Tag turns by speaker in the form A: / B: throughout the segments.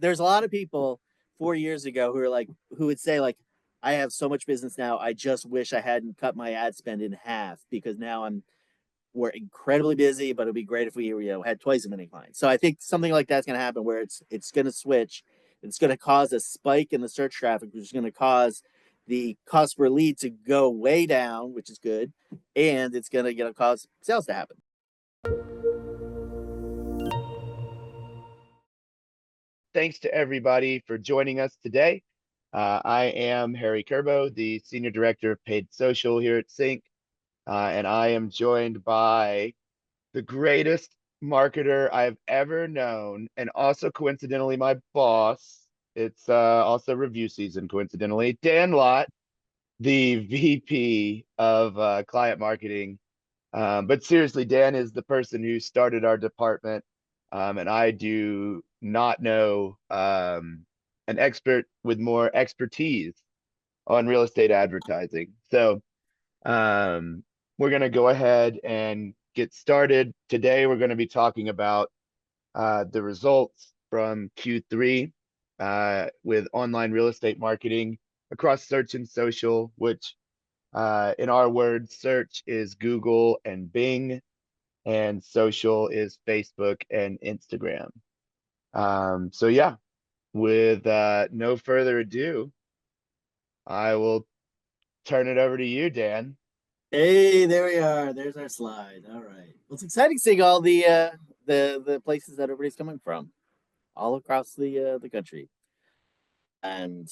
A: there's a lot of people 4 years ago who would say like, I have so much business now. I just wish I hadn't cut my ad spend in half because now we're incredibly busy, but it'd be great if we had twice as many clients. So I think something like that's going to happen where it's going to switch. It's going to cause a spike in the search traffic, which is going to cause the cost per lead to go way down, which is good, and it's going to cause sales to happen.
B: Thanks to everybody for joining us today. I am Harry Kerbo, the Senior Director of Paid Social here at CINC, and I am joined by the greatest marketer I've ever known, and also coincidentally my boss. It's also review season, coincidentally. Dan Lott, the VP of Client Marketing. But seriously, Dan is the person who started our department, and I do not know an expert with more expertise on real estate advertising. So we're going to go ahead and get started. Today, we're going to be talking about the results from Q3 with online real estate marketing across search and social, which in our words, search is Google and Bing, and social is Facebook and Instagram. So yeah, with no further ado, I will turn it over to you, Dan.
A: Hey, there we are. There's our slide. All right. Well, it's exciting seeing all the places that everybody's coming from, all across the country. And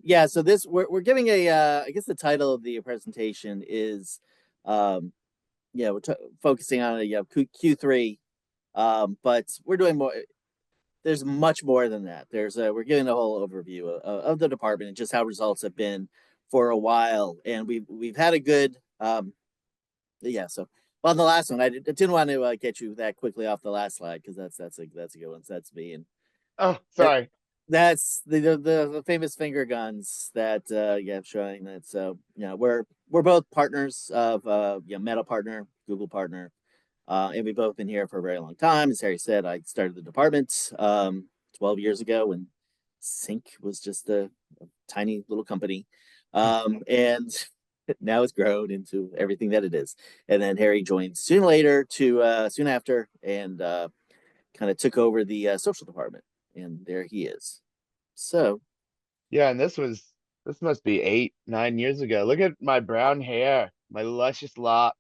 A: yeah, so this we're giving a I guess the title of the presentation is yeah, we're focusing on Q3, but we're doing more. There's much more than that. We're giving a whole overview of the department and just how results have been for a while, and we've had a good yeah. So well, the last one I didn't want to get you that quickly off the last slide because that's a good one. So that's me, and
B: Oh, sorry.
A: that's the famous finger guns that yeah, showing that. So we're both partners of Meta partner, Google partner, and we've both been here for a very long time. As Harry said, I started the department 12 years ago when CINC was just a tiny little company, and now it's grown into everything that it is. And then Harry joined soon after, and kind of took over the social department, and there he is. So
B: Yeah, and this must be 8, 9 years ago. Look at my brown hair, my luscious locks.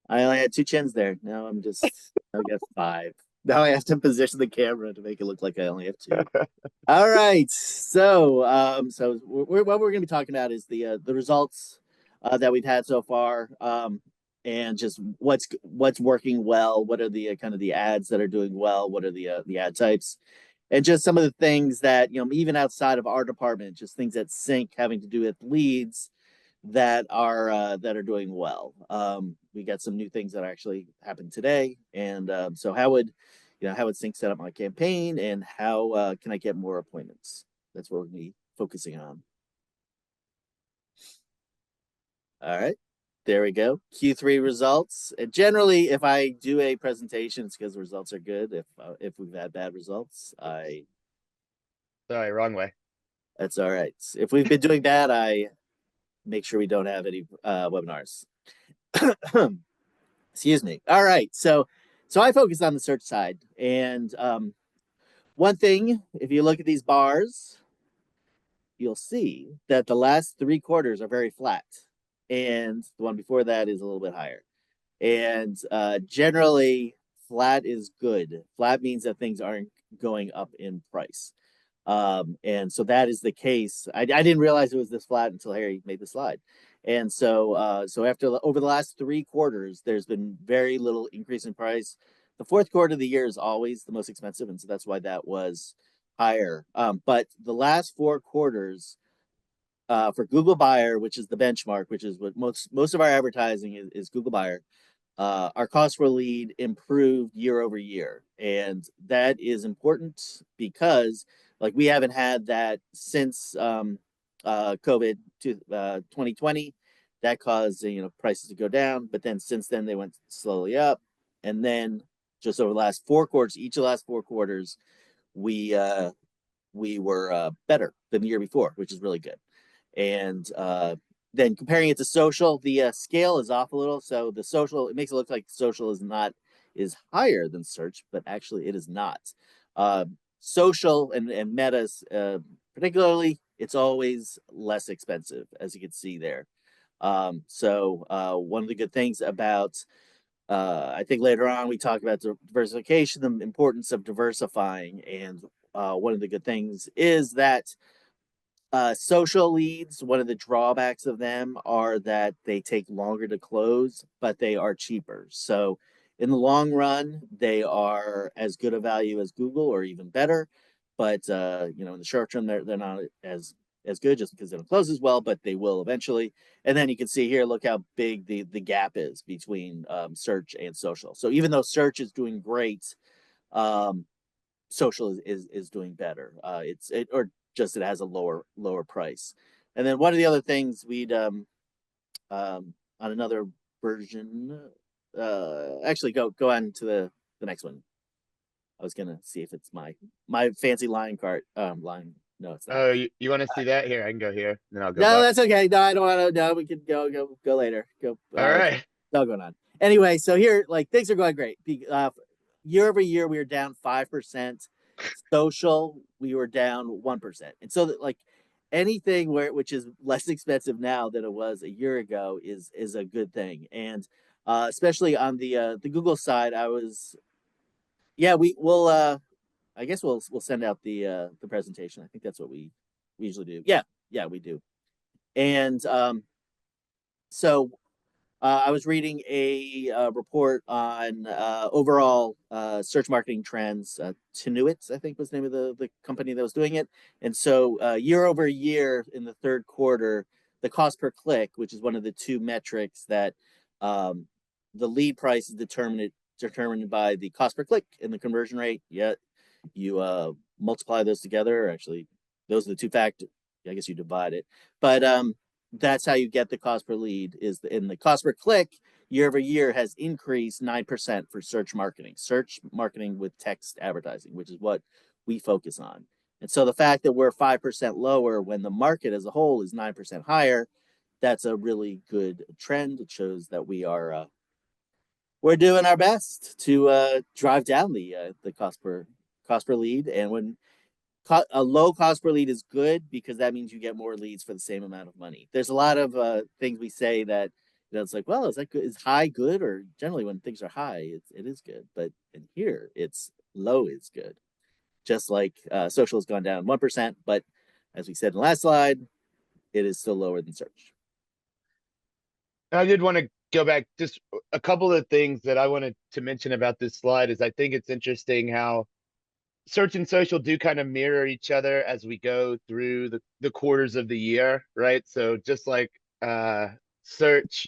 A: I only had two chins there. Now I got five. Now I have to position the camera to make it look like I only have two. All right. So what we're going to be talking about is the results that we've had so far, and just what's working well. What are the kind of the ads that are doing well? What are the ad types? And just some of the things that even outside of our department, just things that CINC having to do with leads that are doing well. We got some new things that actually happened today, and so how would CINC set up my campaign, and how can I get more appointments? That's what we're going to be focusing on. All right. There we go. Q3 results. And generally, if I do a presentation, it's because the results are good. If we've had bad results,
B: Sorry, wrong way.
A: That's all right. If we've been doing bad, I make sure we don't have any webinars. Excuse me. All right. So I focus on the search side, and one thing, if you look at these bars, you'll see that the last 3 quarters are very flat, and the one before that is a little bit higher. And generally, flat is good. Flat means that things aren't going up in price. And so that is the case. I didn't realize it was this flat until Harry made the slide. And so over the last 3 quarters, there's been very little increase in price. The fourth quarter of the year is always the most expensive, and so that's why that was higher. But the last 4 quarters, for Google Buyer, which is the benchmark, which is what most of our advertising is Google Buyer, our cost per lead improved year over year. And that is important because like we haven't had that since COVID 2020. That caused prices to go down, but then since then they went slowly up. And then just over the last 4 quarters, each of the last 4 quarters, we we were better than the year before, which is really good. And then comparing it to social, the scale is off a little. So the social, it makes it look like social is higher than search, but actually it is not. Uh, Social and metas, particularly, it's always less expensive, as you can see there. One of the good things about I think later on we talk about diversification, the importance of diversifying, and one of the good things is that social leads, one of the drawbacks of them are that they take longer to close, but they are cheaper. So in the long run, they are as good a value as Google or even better. But in the short term, they're not as good just because they don't close as well, but they will eventually. And then you can see here, look how big the gap is between search and social. So even though search is doing great, um, social is doing better. Or just it has a lower price. And then one of the other things we'd on another version, actually go on to the next one. I was gonna see if it's my fancy line cart line. No, it's not.
B: Oh, you want to see that? Here, I can go here, and then I'll go
A: No,
B: back.
A: that's okay. No, I don't want to. No, we can go later. Go.
B: All
A: It's
B: right.
A: all going on. Anyway, so here, like things are going great. Year over year, we were down 5%. Social, we were down 1%. And so, that, like anything which is less expensive now than it was a year ago is a good thing. And especially on the Google side, yeah, we will. I guess we'll send out the presentation. I think that's what we usually do. Yeah, we do. And so I was reading a report on overall search marketing trends. Tenuit, I think, was the name of the company that was doing it. And so year over year in the third quarter, the cost per click, which is one of the two metrics that um, the lead price is determined by the cost per click and the conversion rate. Yet you multiply those together. Actually, those are the two factors. I guess you divide it, but that's how you get the cost per lead. In the cost per click year over year has increased 9% for search marketing with text advertising, which is what we focus on. And so the fact that we're 5% lower when the market as a whole is 9% higher, that's a really good trend. It shows that we're doing our best to drive down the cost per lead. And when a low cost per lead is good because that means you get more leads for the same amount of money. There's a lot of things we say that it's like, well, is that good? Is high good? Or generally when things are high, it is good. But in here, it's low is good. Just like social has gone down 1%, but as we said in the last slide, it is still lower than search.
B: I did want to go back just a couple of things that I wanted to mention about this slide is I think it's interesting how search and social do kind of mirror each other as we go through the quarters of the year, right? So just like search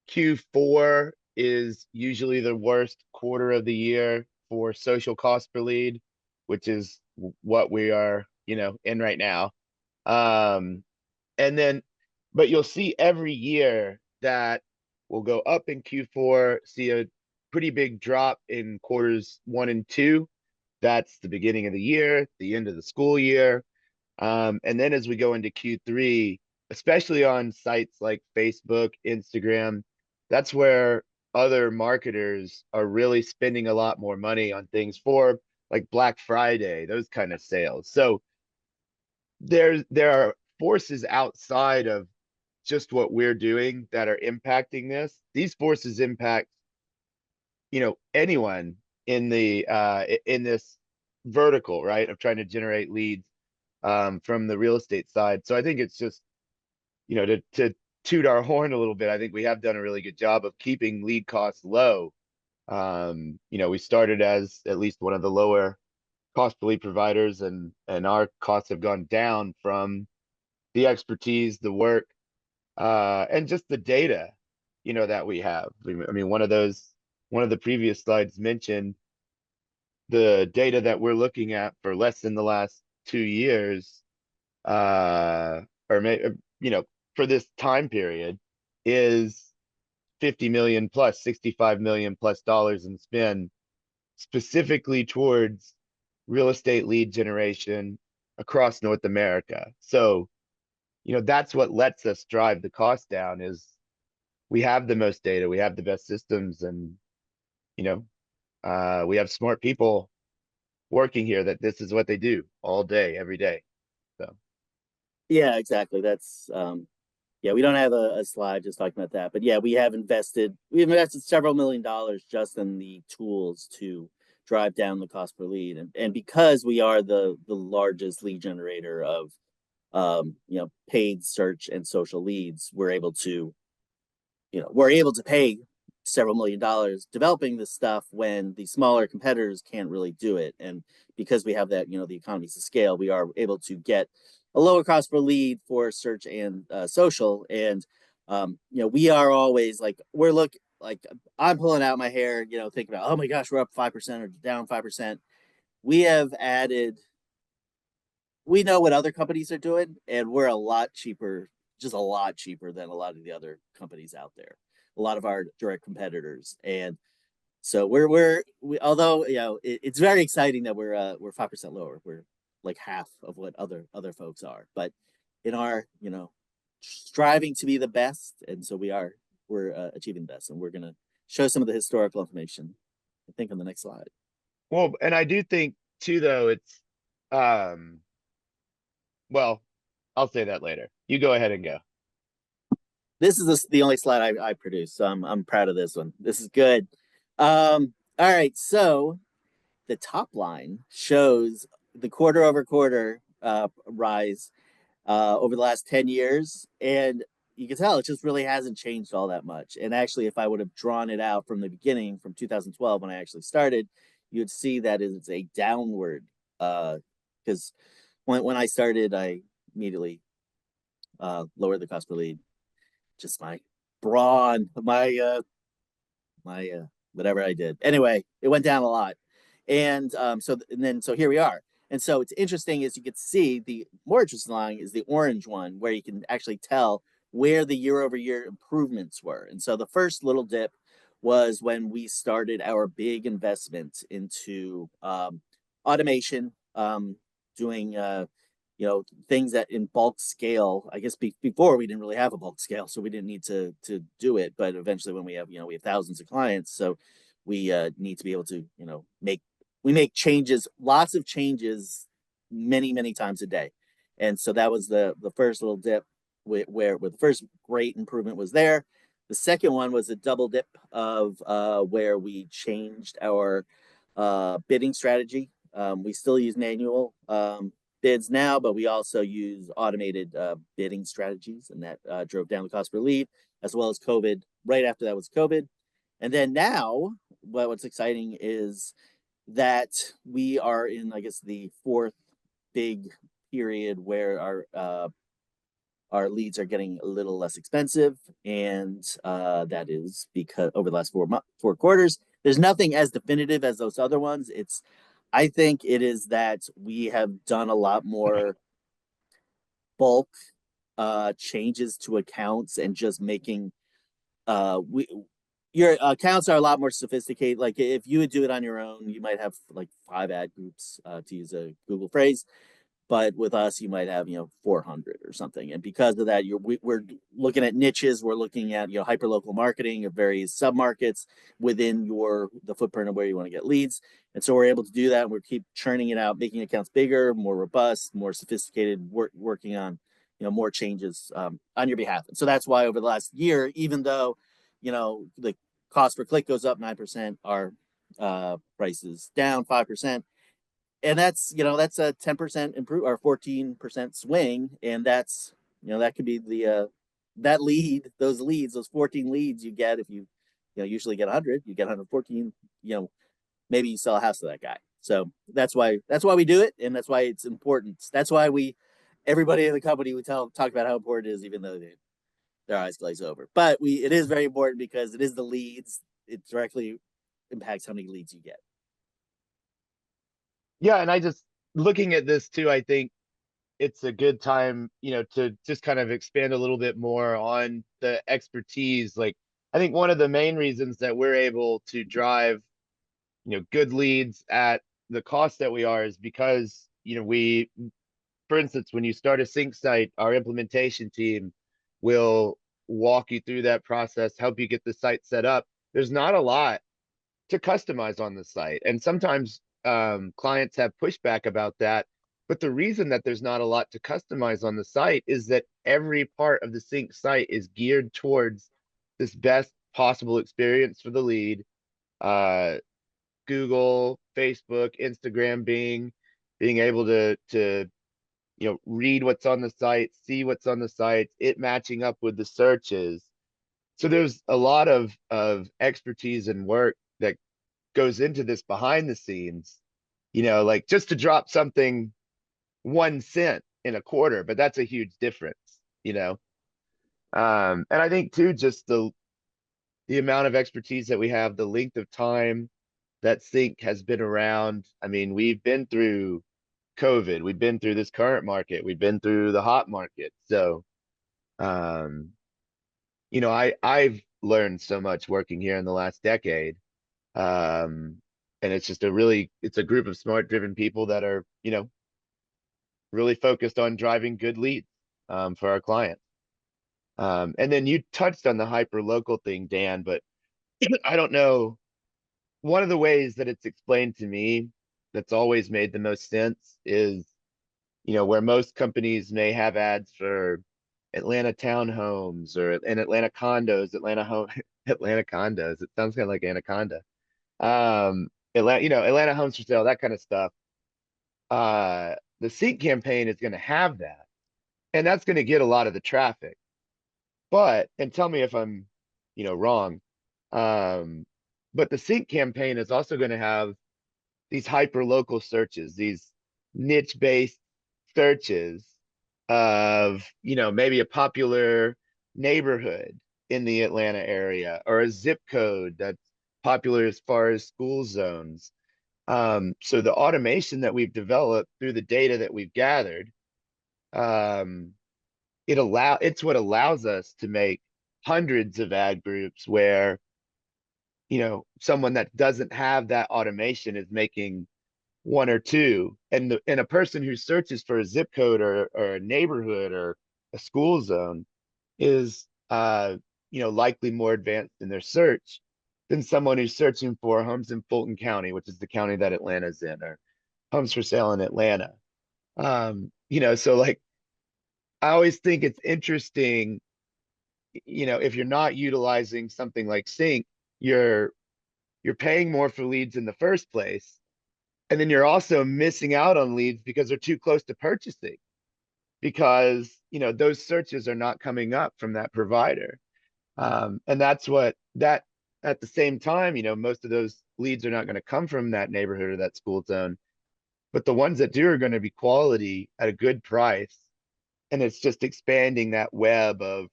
B: Q4 is usually the worst quarter of the year for social cost per lead, which is what we are, in right now. Um, and then, but you'll see every year that will go up in Q4, see a pretty big drop in quarters 1 and 2. That's the beginning of the year, the end of the school year. And then as we go into Q3, especially on sites like Facebook, Instagram, that's where other marketers are really spending a lot more money on things for like Black Friday, those kind of sales. So there are forces outside of just what we're doing that are impacting this. These forces impact, anyone in this vertical, right? Of trying to generate leads from the real estate side. So I think it's just, to toot our horn a little bit, I think we have done a really good job of keeping lead costs low. We started as at least one of the lower cost per lead providers, and our costs have gone down from the expertise, the work, and just the data, that we have. I mean, one of the previous slides mentioned the data that we're looking at for less than the last 2 years, or maybe, for this time period is 50 million plus, 65 million plus dollars in spend specifically towards real estate lead generation across North America. So, that's what lets us drive the cost down is we have the most data, we have the best systems, and you know, we have smart people working here that this is what they do all day, every day. So,
A: Yeah, exactly. That's yeah, we don't have a slide just talking about that, but yeah, we've invested several $1 million just in the tools to drive down the cost per lead, and because we are the largest lead generator of paid search and social leads, we're able to pay several $1 million developing this stuff when the smaller competitors can't really do it. And because we have that, the economies of scale, we are able to get a lower cost per lead for search and social. And we are always like I'm pulling out my hair, thinking about, oh my gosh, we're up 5% or down 5%. We have added we know what other companies are doing, and we're a lot cheaper, just a lot cheaper than a lot of the other companies out there. A lot of our direct competitors, and so although it's very exciting that we're 5% lower. We're like half of what other folks are, but in our striving to be the best, and so we're achieving the best, and we're gonna show some of the historical information. I think on the next slide.
B: well, and I do think too, though, um, well, I'll say that later. You go ahead and go.
A: This is the only slide I produced, so I'm proud of this one. This is good. All right, so the top line shows the quarter over quarter rise over the last 10 years, and you can tell it just really hasn't changed all that much. And actually, if I would have drawn it out from the beginning, from 2012 when I actually started, you'd see that it's a downward. Because when I started, I immediately lowered the cost per lead, just my brawn, my whatever I did. Anyway, it went down a lot, and so here we are. And so it's interesting as you can see the more interesting line is the orange one where you can actually tell where the year over year improvements were. And so the first little dip was when we started our big investment into automation, doing things that in bulk scale. I guess before we didn't really have a bulk scale, so we didn't need to do it. But eventually, when we have thousands of clients, so we need to be able to make changes, lots of changes, many times a day. And so that was the first little dip where the first great improvement was there. The second one was a double dip of where we changed our bidding strategy. We still use manual bids now, but we also use automated bidding strategies, and that drove down the cost per lead, as well as COVID. Right after that was COVID. And then now, what's exciting is that we are in, I guess, the fourth big period where our leads are getting a little less expensive, and that is because over the last 4 quarters, there's nothing as definitive as those other ones. I think it is that we have done a lot more bulk changes to accounts and just making we your accounts are a lot more sophisticated. Like if you would do it on your own, you might have like 5 ad groups, to use a Google phrase, but with us you might have 400 or something. And because of that, we're looking at niches, we're looking at hyper local marketing of various sub markets within the footprint of where you want to get leads. And so we're able to do that, and we keep churning it out, making accounts bigger, more robust, more sophisticated, working on more changes on your behalf. And so that's why over the last year, even though the cost per click goes up 9%, our prices down 5%. And that's a 10% improve or 14% swing. And that's, that could be that lead, those 14 leads you get. If you usually get 100, you get 114, maybe you sell a house to that guy. So that's why we do it. And that's why it's important. That's why everybody in the company, we talk about how important it is, even though their eyes glaze over. But it is very important because it is the leads. It directly impacts how many leads you get.
B: Yeah, and I just looking at this too, I think it's a good time, to just kind of expand a little bit more on the expertise. Like, I think one of the main reasons that we're able to drive, good leads at the cost that we are is because, we, for instance, when you start a sync site, our implementation team will walk you through that process, help you get the site set up. There's not a lot to customize on the site. And sometimes clients have pushback about that. But the reason that there's not a lot to customize on the site is that every part of the sync site is geared towards this best possible experience for the lead. Uh, Google, Facebook, Instagram, being able to read what's on the site, see what's on the site, it matching up with the searches. So there's a lot of expertise and work that goes into this behind the scenes, like just to drop something 1 cent in a quarter, but that's a huge difference, you know. And I think too, just the amount of expertise that we have, the length of time that Sync has been around. I mean, we've been through COVID, we've been through this current market, we've been through the hot market. So, um, I've learned so much working here in the last decade. And it's just it's a group of smart, driven people that are, really focused on driving good leads, for our clients. And then you touched on the hyper local thing, Dan, but I don't know. One of the ways that it's explained to me that's always made the most sense is, where most companies may have ads for Atlanta townhomes or in Atlanta condos, Atlanta home, Atlanta condos. It sounds kind of like Anaconda. Atlanta homes for sale, that kind of stuff. The Sync campaign is going to have that, and that's going to get a lot of the traffic. But, and tell me if I'm, wrong. Um, but the Sync campaign is also going to have these hyper local searches, these niche based searches of, maybe a popular neighborhood in the Atlanta area or a zip code that's popular as far as school zones. So the automation that we've developed through the data that we've gathered, um, it's what allows us to make hundreds of ad groups where, someone that doesn't have that automation is making one or two, and a person who searches for a zip code or a neighborhood or a school zone is likely more advanced in their search than someone who's searching for homes in Fulton County, which is the county that Atlanta's in, or homes for sale in Atlanta. So like I always think it's interesting, if you're not utilizing something like Sync, you're paying more for leads in the first place. And then you're also missing out on leads because they're too close to purchasing, because, those searches are not coming up from that provider. And that's what that at the same time, most of those leads are not going to come from that neighborhood or that school zone, but the ones that do are going to be quality at a good price. And it's just expanding that web of,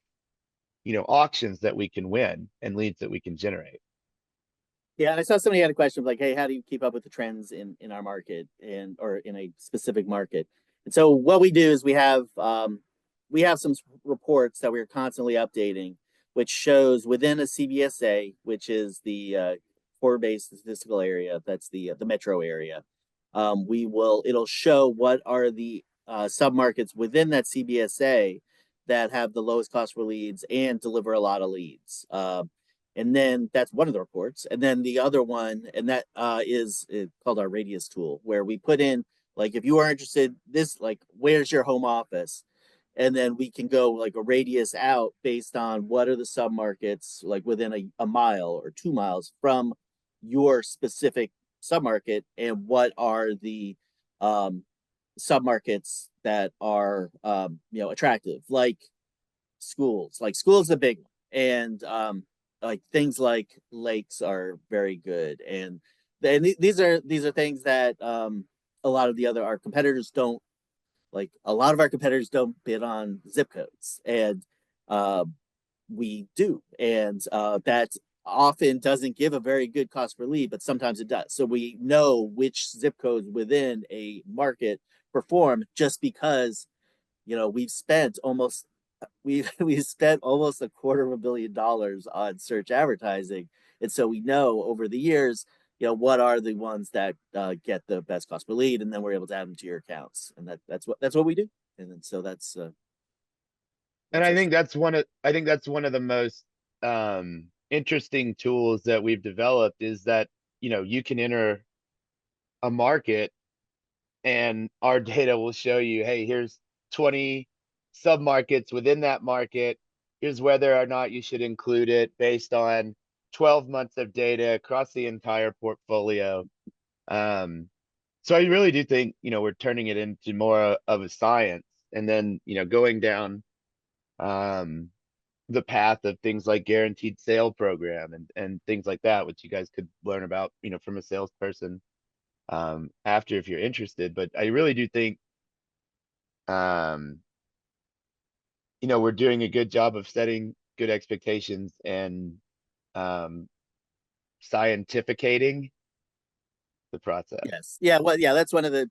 B: auctions that we can win and leads that we can generate.
A: Yeah, and I saw somebody had a question of like, hey, how do you keep up with the trends in our market and or in a specific market? And so what we do is we have some reports that we're constantly updating, which shows within a CBSA, which is the core-based statistical area, that's the metro area. It'll show what are the submarkets within that CBSA that have the lowest cost for leads and deliver a lot of leads. And then that's one of the reports. And then the other one, and that is called our radius tool, where we put in, like, if you are interested, this, like, where's your home office? And then we can go like a radius out based on what are the submarkets, like within a mile or 2 miles from your specific submarket, and what are the um, submarkets that are, attractive, like schools. Like schools is a big one. And like things like lakes are very good, and these are things that a lot of our competitors don't, like a lot of our competitors don't bid on zip codes, and uh, we do, and that often doesn't give a very good cost per lead, but sometimes it does. So we know which zip codes within a market perform just because we've spent almost $250 million on search advertising, and so we know over the years what are the ones that get the best cost per lead, and then we're able to add them to your accounts, and that's what we do. And then so
B: And
A: that's our
B: I think that's one of the most interesting tools that we've developed is that, you can enter a market and our data will show you, hey, here's 20 submarkets within that market. Here's whether or not you should include it based on 12 months of data across the entire portfolio. Um, so I really do think, we're turning it into more of a science and then, going down um the path of things like guaranteed sale program and things like that, which you guys could learn about, from a salesperson after if you're interested. But I really do think um, we're doing a good job of setting good expectations and um scientificating the process.
A: Yes. Yeah. Well, yeah, that's one of the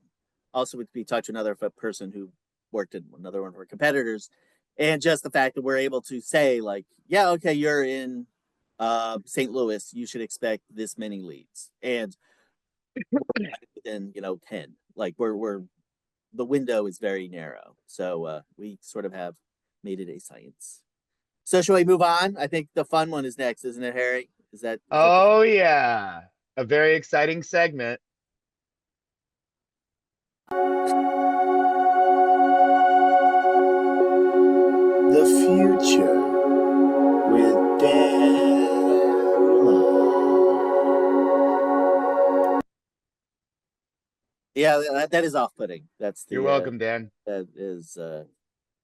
A: also would be talked to another person who worked in another one of our competitors, and just the fact that we're able to say like, yeah, okay, you're in St. Louis, you should expect this many leads, and within 10, like we're the window is very narrow, so we sort of have made it a science. So shall we move on? I think the fun one is next, isn't it, Harry? Is that the
B: Oh yeah, a very exciting segment.
A: The future with Dan? Yeah, that is off-putting.
B: You're welcome, Dan.
A: That is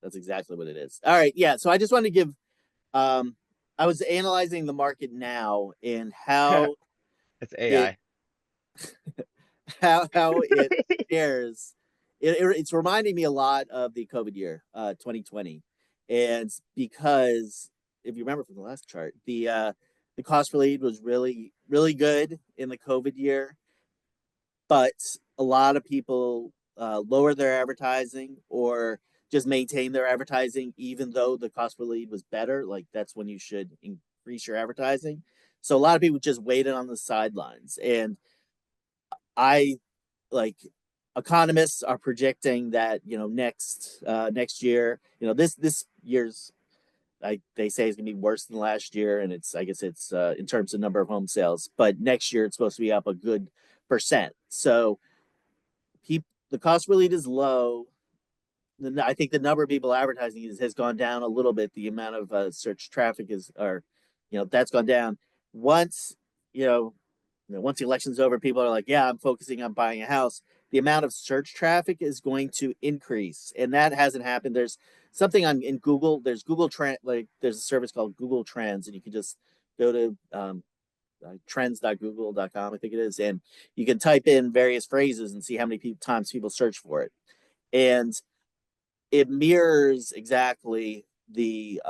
A: that's exactly what it is. All right, yeah. So I just want to give um I was analyzing the market now and
B: It's
A: it
B: AI.
A: how it shares. It's reminding me a lot of the COVID year, 2020, and because if you remember from the last chart, the cost per lead was really good in the COVID year, but a lot of people lower their advertising or just maintain their advertising, even though the cost per lead was better. Like that's when you should increase your advertising. So a lot of people just waited on the sidelines, and I like economists are projecting that next year, this year's like they say is going to be worse than last year, and I guess it's in terms of number of home sales, but next year it's supposed to be up a good percent. So the cost per lead is low. I think the number of people advertising has gone down a little bit. The amount of search traffic that's gone down. Once you know, once the election's over, people are like, "Yeah, I'm focusing on buying a house." The amount of search traffic is going to increase, and that hasn't happened. There's something in Google. There's Google Trend. Like there's a service called Google Trends, and you can just go to trends.google.com, I think it is, and you can type in various phrases and see how many times people search for it, and it mirrors exactly the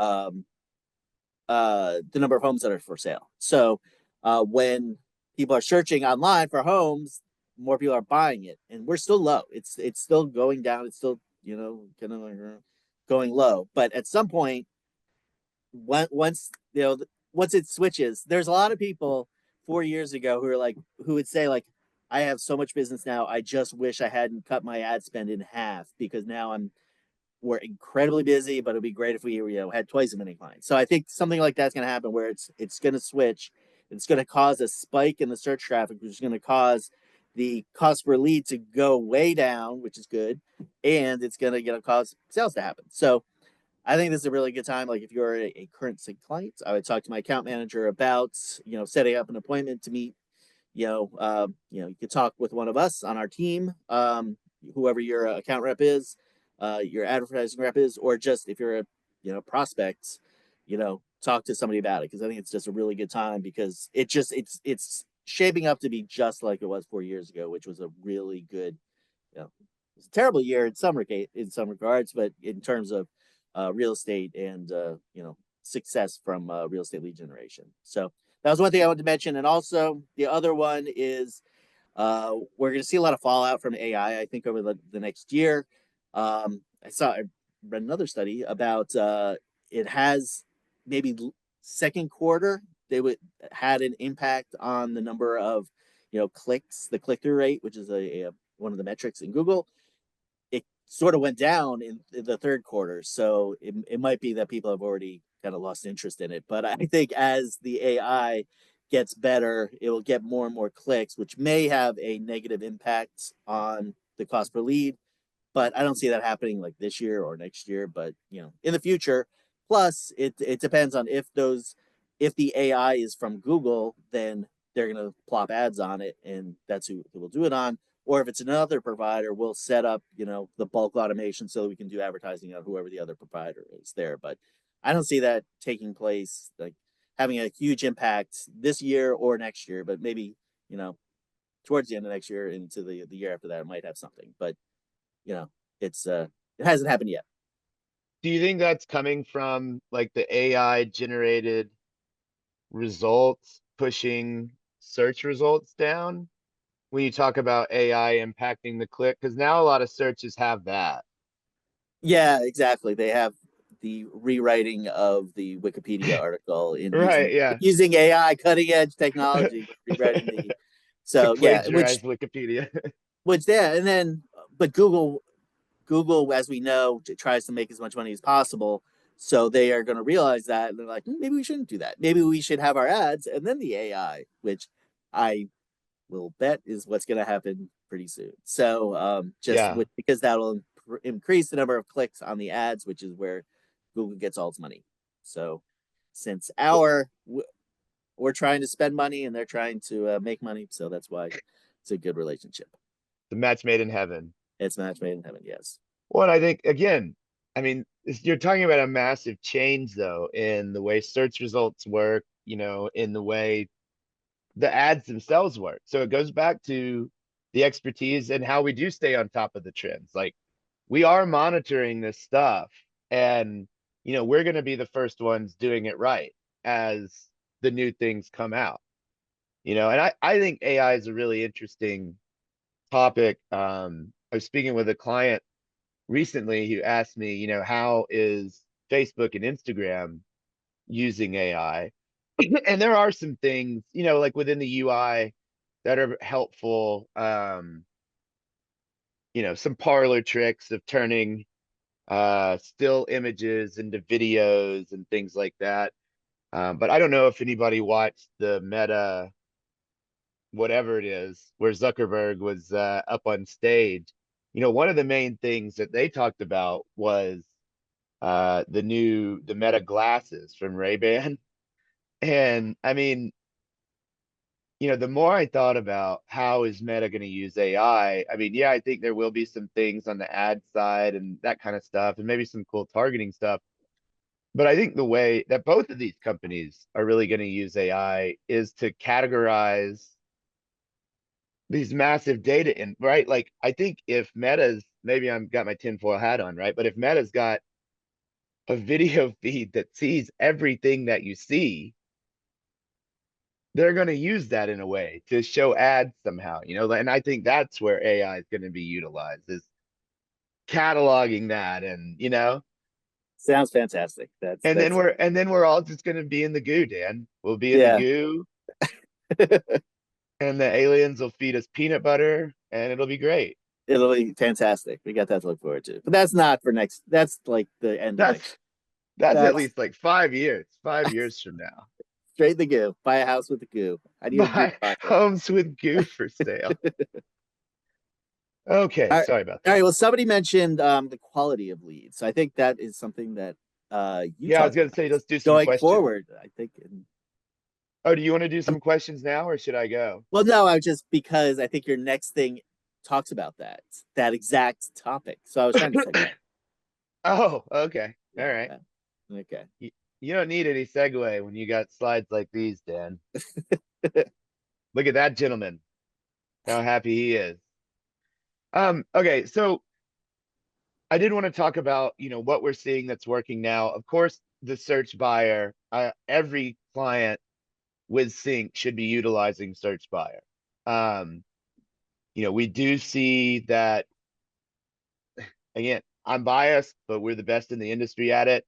A: number of homes that are for sale. So when people are searching online for homes, more people are buying it, and we're still low. It's still going down. It's still kind of like going low. But at some point, once once it switches, there's a lot of people 4 years ago who would say like, I have so much business now. I just wish I hadn't cut my ad spend in half because now we're incredibly busy, but it'd be great if we had twice as many clients. So I think something like that's going to happen where it's going to switch. It's going to cause a spike in the search traffic, which is going to cause the cost per lead to go way down, which is good, and it's going to cause sales to happen. So I think this is a really good time. Like if you're a current CINC client, I would talk to my account manager about setting up an appointment to meet. You could talk with one of us on our team, whoever your account rep is, your advertising rep is, or just if you're a prospect, talk to somebody about it because I think it's just a really good time because it's shaping up to be just like it was 4 years ago, which was a really good, it's a terrible year in some regards, but in terms of real estate and success from real estate lead generation. So that was one thing I wanted to mention, and also the other one is we're going to see a lot of fallout from AI. I think over the next year. I read another study about it has maybe second quarter they would had an impact on the number of clicks, the click-through rate, which is a one of the metrics in Google, it sort of went down in the third quarter. So it might be that people have already kind of lost interest in it. But I think as the AI gets better, it will get more and more clicks, which may have a negative impact on the cost per lead. But I don't see that happening like this year or next year, but in the future. Plus, it depends on if the AI is from Google, then they're gonna plop ads on it, and that's who will do it on. Or if it's another provider, we'll set up, the bulk automation so that we can do advertising on whoever the other provider is there. But I don't see that taking place, like having a huge impact this year or next year, but maybe, you know, towards the end of next year into the year after that, it might have something. But you know, it hasn't happened yet.
B: Do you think that's coming from like the AI generated results pushing search results down? When you talk about AI impacting the click, because now a lot of searches have that.
A: Yeah, exactly. They have the rewriting of the Wikipedia article in
B: Right,
A: using
B: yeah.
A: using AI, cutting edge technology, rewriting the.
B: To
A: So yeah,
B: plagiarize Wikipedia.
A: which yeah, and then but Google, as we know, tries to make as much money as possible. So they are going to realize that, and they're like, maybe we shouldn't do that. Maybe we should have our ads and then the AI, which I will bet is what's going to happen pretty soon. So
B: Yeah.
A: because that'll increase the number of clicks on the ads, which is where Google gets all its money. So since
B: Well,
A: we're trying to spend money and they're trying to make money, so that's why it's a good relationship.
B: the match made in heaven.
A: It's match made in heaven. Yes.
B: Well, and I think again, I mean, you're talking about a massive change though in the way search results work, in the way the ads themselves work. So it goes back to the expertise and how we do stay on top of the trends. Like we are monitoring this stuff and we're going to be the first ones doing it right as the new things come out. And I think AI is a really interesting topic. I was speaking with a client recently who asked me, how is Facebook and Instagram using AI? And there are some things, like within the UI that are helpful. Some parlor tricks of turning still images into videos and things like that. But I don't know if anybody watched the Meta, whatever it is, where Zuckerberg was up on stage. One of the main things that they talked about was the Meta glasses from Ray-Ban. And I mean, the more I thought about how is Meta going to use I mean, yeah, I think there will be some things on the ad side and that kind of stuff, and maybe some cool targeting stuff. But I think the way that both of these companies are really going to use AI is to categorize these massive data in, right? Like, I think if Meta's, maybe I'm got my tinfoil hat on, right? But if Meta's got a video feed that sees everything that you see, they're going to use that in a way to show ads somehow, and I think that's where AI is going to be utilized is cataloging that and
A: Sounds fantastic. That's
B: and then we're all just going to be in the goo, Dan. We'll be in the
A: yeah.
B: goo and the aliens will feed us peanut butter and it'll be great.
A: It'll be fantastic. We got that to look forward to. But that's not for next. That's like the end of next.
B: That's that's at
A: That's
B: least like 5 years, 5 years from now.
A: straight in the goo. Buy a house with the goo. I need a goo
B: Buy
A: pocket.
B: homes with goo for sale. Okay,
A: All right.
B: sorry about
A: All
B: that.
A: right. Well, somebody mentioned the quality of leads. So I think that is something that you
B: Yeah, I was
A: talked
B: gonna
A: about
B: say let's do some
A: going
B: questions.
A: forward. I think.
B: Oh, do you want to do some questions now or should I go?
A: Well, no, I was just because I think your next thing talks about that exact topic. So I was trying to set you up.
B: Oh, okay. All
A: Yeah.
B: right.
A: Yeah. Okay.
B: You don't need any segue when you got slides like these, Dan. Look at that gentleman. How happy he is. Okay, so I did want to talk about, what we're seeing that's working now. Of course, the search buyer, every client with Sync should be utilizing search buyer. Um, we do see that again, I'm biased, but we're the best in the industry at it.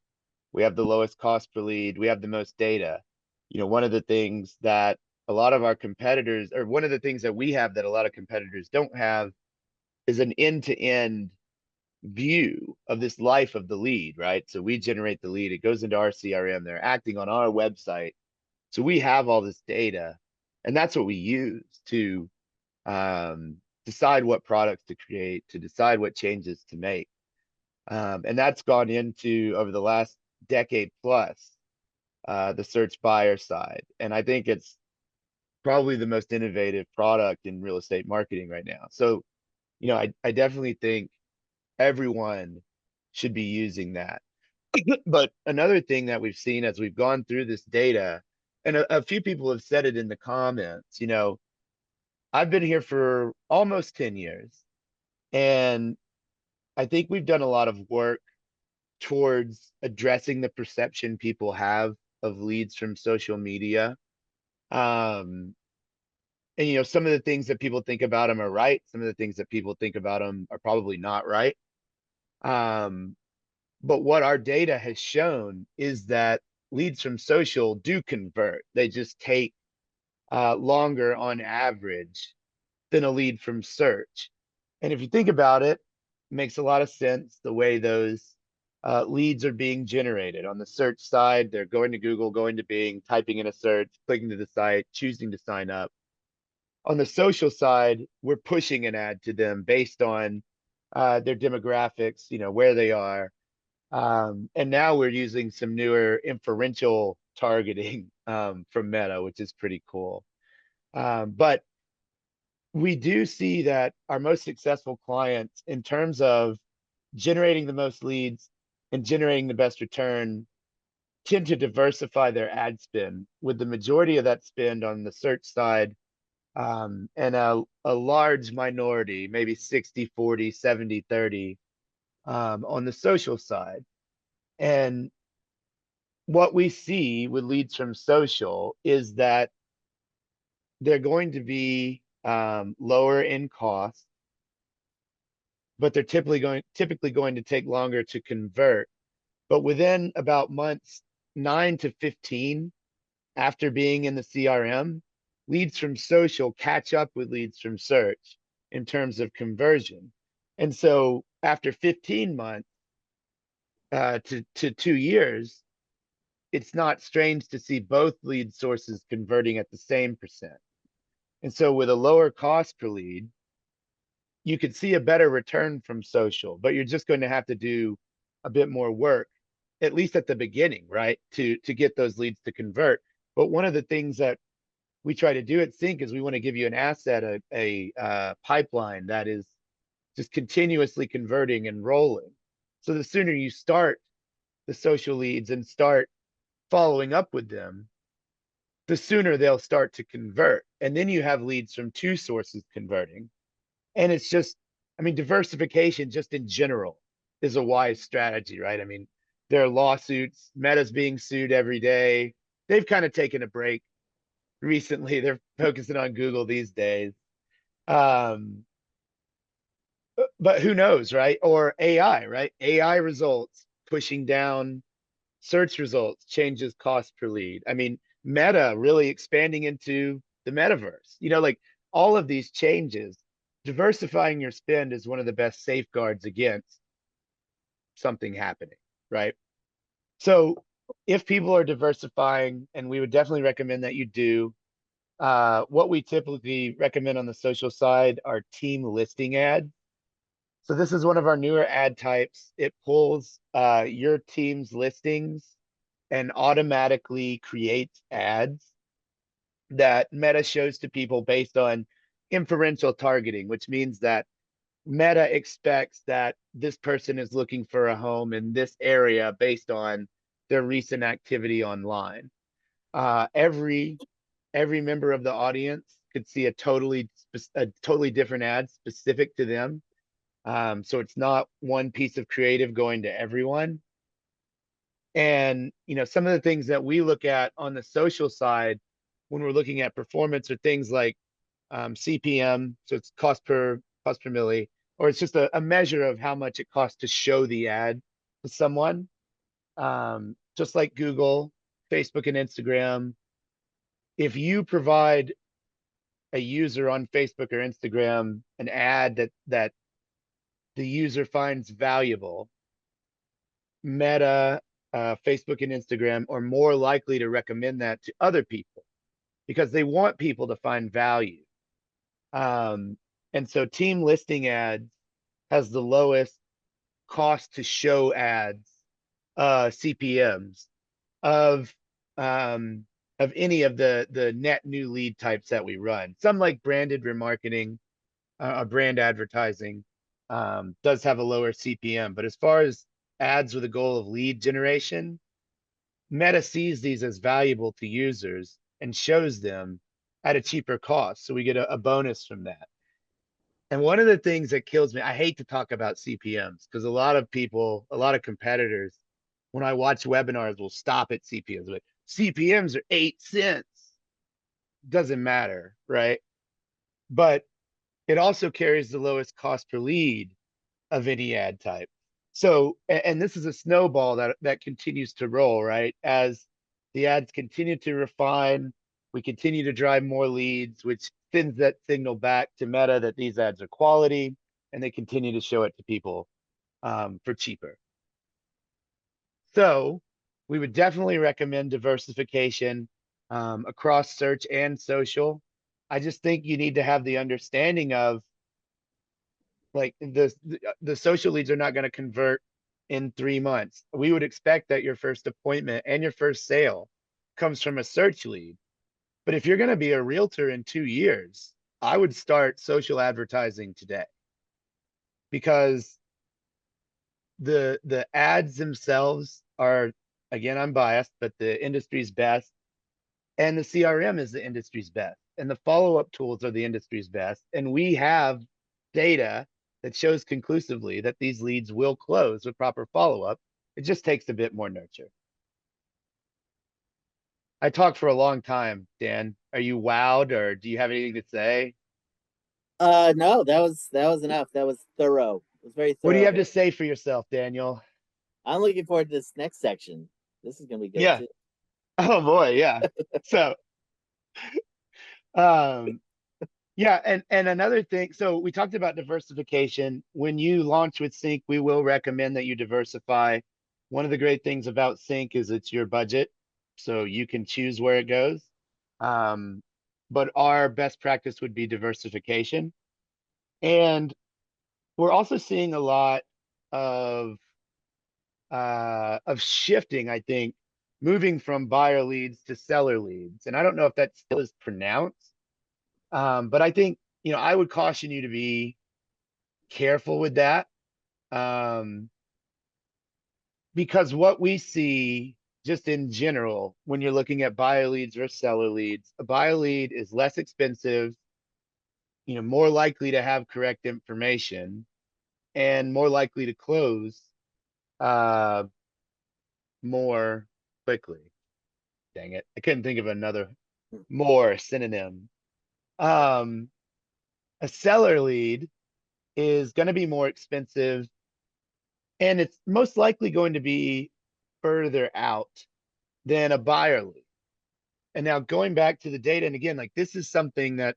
B: We have the lowest cost per lead. We have the most data. One of the things that a lot of our competitors, or one of the things that we have that a lot of competitors don't have, is an end-to-end view of this life of the lead, right? So we generate the lead, it goes into our CRM, they're acting on our website. So we have all this data, and that's what we use to decide what products to create, to decide what changes to make. And that's gone into, over the last decade plus, the search buyer side. And I think it's probably the most innovative product in real estate marketing right now. So, I definitely think everyone should be using that. But another thing that we've seen as we've gone through this data, and a few people have said it in the comments, I've been here for almost 10 years, and I think we've done a lot of work towards addressing the perception people have of leads from social media. And some of the things that people think about them are right. Some of the things that people think about them are probably not right. Um, but what our data has shown is that leads from social do convert. They just take longer on average than a lead from search. And if you think about it, it makes a lot of sense the way those leads are being generated. On the search side, they're going to Google, going to Bing, typing in a search, clicking to the site, choosing to sign up. On the social side, we're pushing an ad to them based on their demographics, where they are. And now we're using some newer inferential targeting from Meta, which is pretty cool. But we do see that our most successful clients, in terms of generating the most leads and generating the best return, tend to diversify their ad spend, with the majority of that spend on the search side, and a large minority, maybe 60-40, 70-30, on the social side. And what we see with leads from social is that they're going to be lower in cost, but they're typically going to take longer to convert. But within about months 9 to 15 after being in the CRM, leads from social catch up with leads from search in terms of conversion. And so after 15 months to 2 years, it's not strange to see both lead sources converting at the same percent. And so with a lower cost per lead, you could see a better return from social, but you're just going to have to do a bit more work, at least at the beginning, right? To get those leads to convert. But one of the things that we try to do at CINC is we want to give you an asset, a pipeline that is just continuously converting and rolling. So the sooner you start the social leads and start following up with them, the sooner they'll start to convert. And then you have leads from two sources converting. And it's just, I mean, diversification just in general is a wise strategy, right? I mean, there are lawsuits, Meta's being sued every day. They've kind of taken a break recently. They're focusing on Google these days. Um, but who knows, right? Or AI, right? AI results pushing down search results changes cost per lead. I mean, Meta really expanding into the metaverse. Like all of these changes, diversifying your spend is one of the best safeguards against something happening, right? So if people are diversifying, and we would definitely recommend that you do, what we typically recommend on the social side are team listing ads. So this is one of our newer ad types. It pulls your team's listings and automatically creates ads that Meta shows to people based on inferential targeting, which means that Meta expects that this person is looking for a home in this area based on their recent activity online. Every member of the audience could see a totally different ad specific to them. So it's not one piece of creative going to everyone. And some of the things that we look at on the social side when we're looking at performance are things like CPM, so it's cost per milli, or it's just a measure of how much it costs to show the ad to someone. Just like Google, Facebook, and Instagram, if you provide a user on Facebook or Instagram an ad that the user finds valuable, Meta, Facebook and Instagram are more likely to recommend that to other people because they want people to find value. Um, and so team listing ads has the lowest cost to show ads, CPMs of um, of any of the net new lead types that we run. Some like branded remarketing, brand advertising, does have a lower CPM. But as far as ads with a goal of lead generation, Meta sees these as valuable to users and shows them at a cheaper cost. So we get a bonus from that. And one of the things that kills me, I hate to talk about CPMs because a lot of people, a lot of competitors, when I watch webinars, will stop at CPMs. But CPMs are 8 cents. Doesn't matter, right? But it also carries the lowest cost per lead of any ad type. So, and this is a snowball that continues to roll, right? As the ads continue to refine, we continue to drive more leads, which sends that signal back to Meta that these ads are quality, and they continue to show it to people for cheaper. So, we would definitely recommend diversification across search and social. I just think you need to have the understanding of like the social leads are not going to convert in 3 months. We would expect that your first appointment and your first sale comes from a search lead. But if you're going to be a realtor in 2 years, I would start social advertising today because the ads themselves are, again, I'm biased, but the industry's best, and the CRM is the industry's best, and the follow-up tools are the industry's best. And we have data that shows conclusively that these leads will close with proper follow-up. It just takes a bit more nurture. I talked for a long time, Dan. Are you wowed or do you have anything to say?
A: No, that was enough. That was thorough. It was very
B: What do you
A: thorough,
B: have to
A: Harry.
B: say for yourself, Daniel?
A: I'm looking forward to this next section. This is gonna be good
B: Yeah.
A: too.
B: Oh boy, yeah. So, um, yeah, and another thing, so we talked about diversification. When you launch with CINC, we will recommend that you diversify. One of the great things about CINC is it's your budget, so you can choose where it goes. Um, but our best practice would be diversification. And we're also seeing a lot of shifting, I think, moving from buyer leads to seller leads. And I don't know if that still is pronounced. But I think, I would caution you to be careful with that. Um, because what we see just in general, when you're looking at buyer leads versus seller leads, a buyer lead is less expensive, more likely to have correct information and more likely to close uh, more quickly. Dang it. I couldn't think of another more synonym. Um, a seller lead is going to be more expensive and it's most likely going to be further out than a buyer lead. And now going back to the data, and again, like this is something that,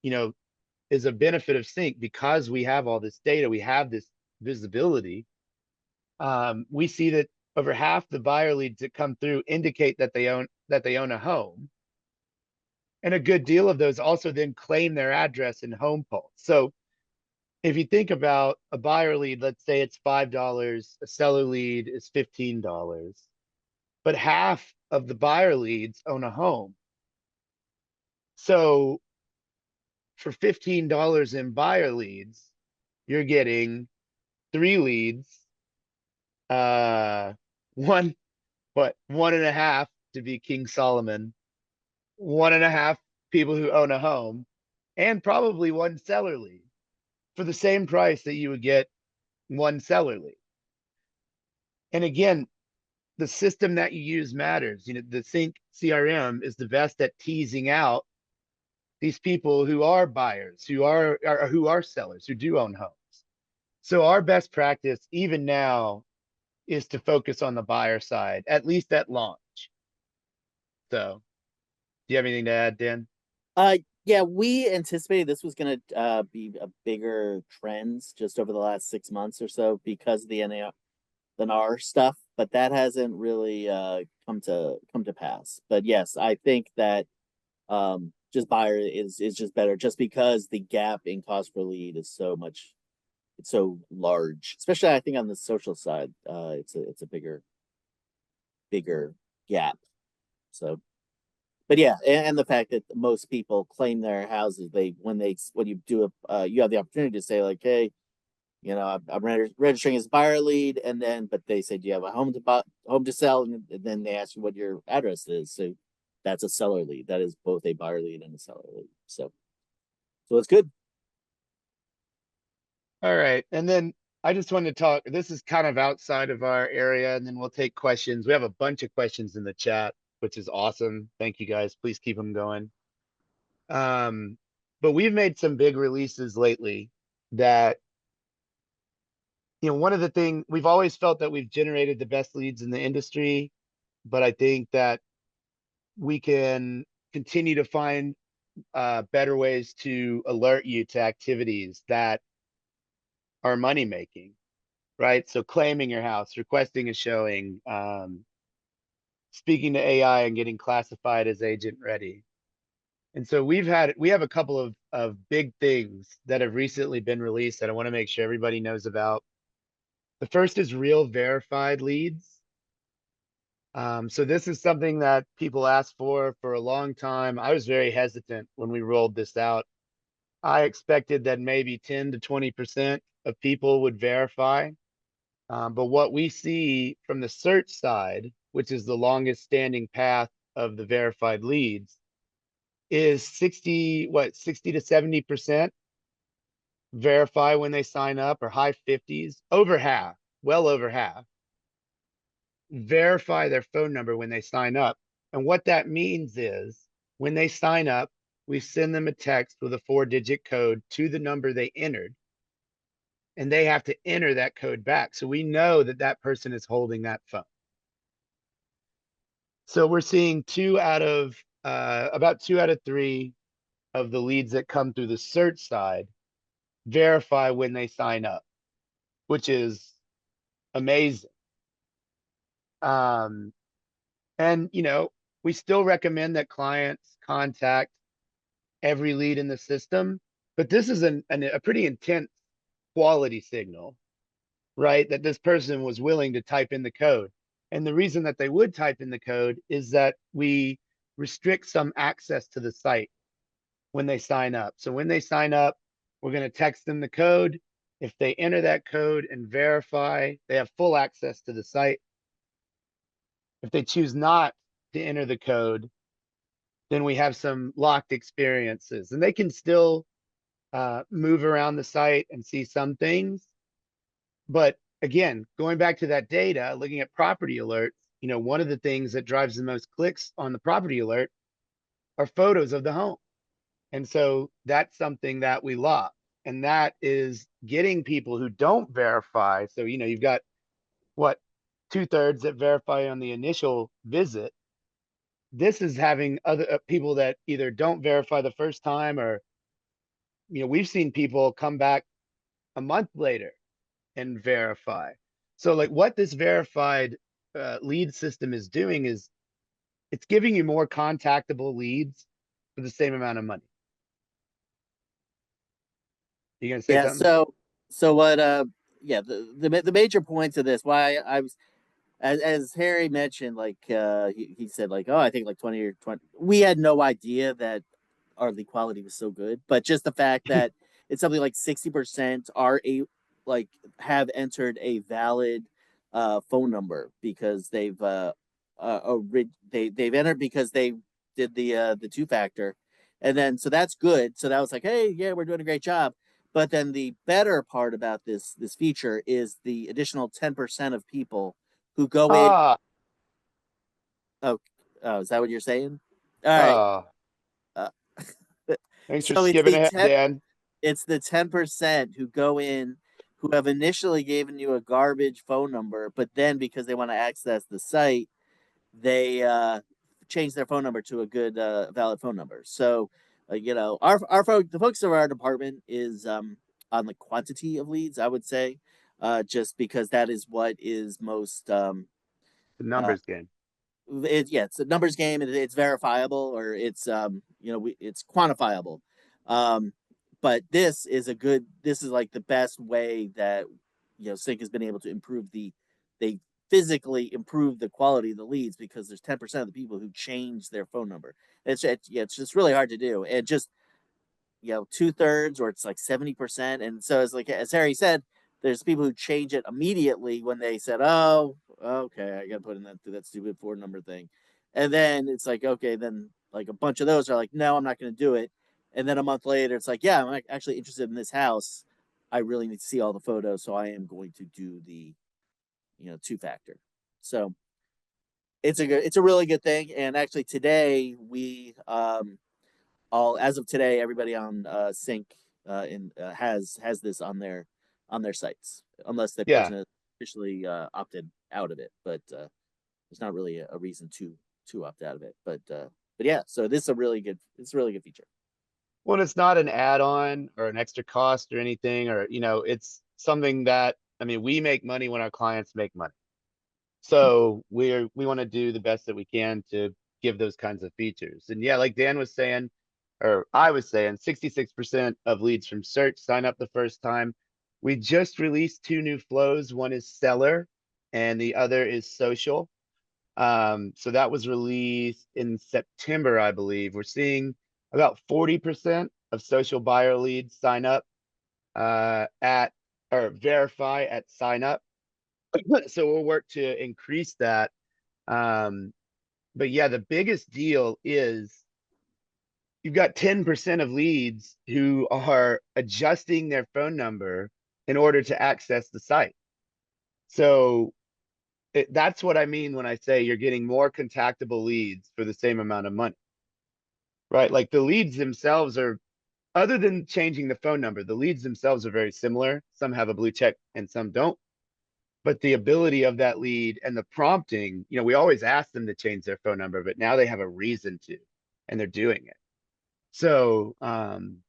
B: you know, is a benefit of CINC because we have all this data, we have this visibility. We see that over half the buyer leads that come through indicate that they own a home. And a good deal of those also then claim their address in Home Pulse. So if you think about a buyer lead, let's say it's $5, a seller lead is $15, but half of the buyer leads own a home. So for $15 in buyer leads, you're getting 3 leads, uh, one, what, 1.5 to be King Solomon, 1.5 people who own a home, and probably one seller lead for the same price that you would get one seller lead. And again, the system that you use matters. The CINC CRM is the best at teasing out these people who are buyers, who are sellers, who do own homes. So our best practice, even now, is to focus on the buyer side, at least at launch. So Do you have anything to add, Dan?
A: Yeah, we anticipated this was going to be a bigger trends just over the last 6 months or so because of the NAR stuff, but that hasn't really come to pass. But yes, I think that just buyer is just better just because the gap in cost per lead is so much, it's so large, especially I think on the social side. It's a bigger gap. So, but yeah, and the fact that most people claim their houses, when you do you have the opportunity to say like, hey, I'm registering as a buyer lead, and then but they say, do you have a home to sell, and then they ask you what your address is. So that's a seller lead. That is both a buyer lead and a seller lead. So it's good.
B: All right. And then I just wanted to talk. This is kind of outside of our area, and then we'll take questions. We have a bunch of questions in the chat, which is awesome. Thank you guys. Please keep them going. Um, but we've made some big releases lately that, one of the things we've always felt that we've generated the best leads in the industry, but I think that we can continue to find better ways to alert you to activities that are money making, right? So claiming your house, requesting a showing, speaking to AI and getting classified as agent ready. And so we have a couple of big things that have recently been released that I want to make sure everybody knows about. The first is real verified leads. So this is something that people asked for a long time. I was very hesitant when we rolled this out. I expected that maybe 10 to 20% of people would verify. But what we see from the search side, which is the longest standing path of the verified leads, is 60 to 70% verify when they sign up, or high 50s, over half, well over half, verify their phone number when they sign up. And what that means is when they sign up, we send them a text with a 4-digit code to the number they entered, and they have to enter that code back. So we know that that person is holding that phone. So we're seeing about 2 out of 3 of the leads that come through the search side verify when they sign up, which is amazing. Um, and we still recommend that clients contact every lead in the system, but this is a pretty intense quality signal, right? That this person was willing to type in the code. And the reason that they would type in the code is that we restrict some access to the site when they sign up. So when they sign up, we're going to text them the code. If they enter that code and verify, they have full access to the site. If they choose not to enter the code, then we have some locked experiences, and they can still move around the site and see some things. But again, going back to that data, looking at property alerts, one of the things that drives the most clicks on the property alert are photos of the home. And so that's something that we lock. And that is getting people who don't verify. So, you've got what, 2/3 that verify on the initial visit. This is having other people that either don't verify the first time, or, we've seen people come back a month later and verify. So, like, what this verified lead system is doing is it's giving you more contactable leads for the same amount of money. You gonna say
A: Yeah.
B: something?
A: So what? Yeah. The major points of this, why I was, as Harry mentioned, like he said, like, oh, I think like 20 or 20. We had no idea that our lead quality was so good, but just the fact that it's something like 60% are like have entered a valid phone number because they've entered because they did the two factor, and then so that's good. So that was like, hey, yeah, we're doing a great job. But then the better part about this feature is the additional 10% of people who go in.
B: Ah,
A: Oh, oh, is that what you're saying? All right.
B: oh,
A: Uh,
B: thanks for
A: so it's
B: skipping
A: the
B: ahead,
A: 10
B: Dan.
A: it's the 10% who go in who have initially given you a garbage phone number, but then because they want to access the site, they change their phone number to a good valid phone number. So the focus of our department is on the quantity of leads, I would say, just because that is what is most
B: The
A: uh,
B: numbers game.
A: it's a numbers game, and it's verifiable, or it's it's quantifiable. um but this is like the best way that sync has been able to improve they physically improve the quality of the leads, because there's 10% of the people who change their phone number. It's just really hard to do, and just 2/3, or it's like 70%. And so it's like, as Harry said, there's people who change it immediately when they said, oh, okay, I gotta put in that stupid phone number thing. And then it's like, okay, then like a bunch of those are like, no, I'm not gonna do it. And then a month later it's like, yeah, I'm actually interested in this house. I really need to see all the photos, so I am going to do the two-factor. So it's a really good thing. And actually today we all as of today, everybody on CINC has this on their sites, unless the
B: Yeah.
A: person has officially opted out of it. But there's not really a reason to opt out of it. But yeah, so this is a really good feature.
B: Well, it's not an add-on or an extra cost or anything, or, it's something that, I mean, we make money when our clients make money. So we want to do the best that we can to give those kinds of features. And yeah, like Dan was saying, or I was saying, 66% of leads from search sign up the first time. We just released two new flows. One is seller and the other is social. So that was released in September, I believe. We're seeing about 40% of social buyer leads sign up at or verify at sign up. So we'll work to increase that. Um, but yeah, the biggest deal is you've got 10% of leads who are adjusting their phone number in order to access the site. So that's what I mean when I say you're getting more contactable leads for the same amount of money, right? Like the leads themselves are, other than changing the phone number, the leads themselves are very similar. Some have a blue check and some don't. But the ability of that lead and the prompting, we always ask them to change their phone number, but now they have a reason to, and they're doing it. So I'm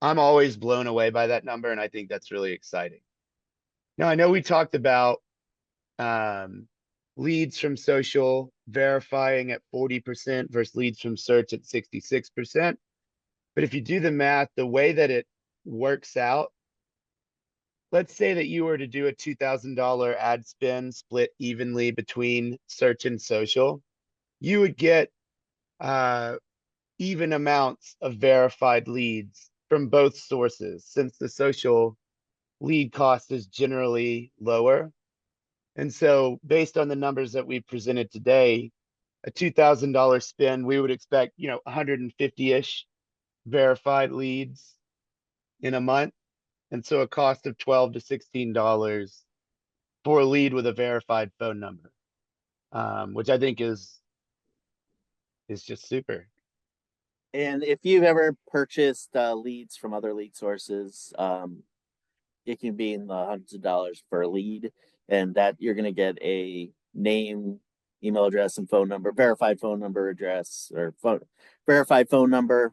B: always blown away by that number, and I think that's really exciting. Now, I know we talked about um, leads from social verifying at 40% versus leads from search at 66%. But if you do the math, the way that it works out, let's say that you were to do a $2,000 ad spend split evenly between search and social, you would get uh, even amounts of verified leads from both sources, since the social lead cost is generally lower. And so based on the numbers that we presented today, a $2,000 spend, we would expect, 150-ish verified leads in a month. And so a cost of $12 to $16 for a lead with a verified phone number, which I think is just super.
A: And if you've ever purchased leads from other lead sources, it can be in the hundreds of dollars per lead, and that you're going to get a name, email address, and phone number, verified phone number, address, or verified phone number.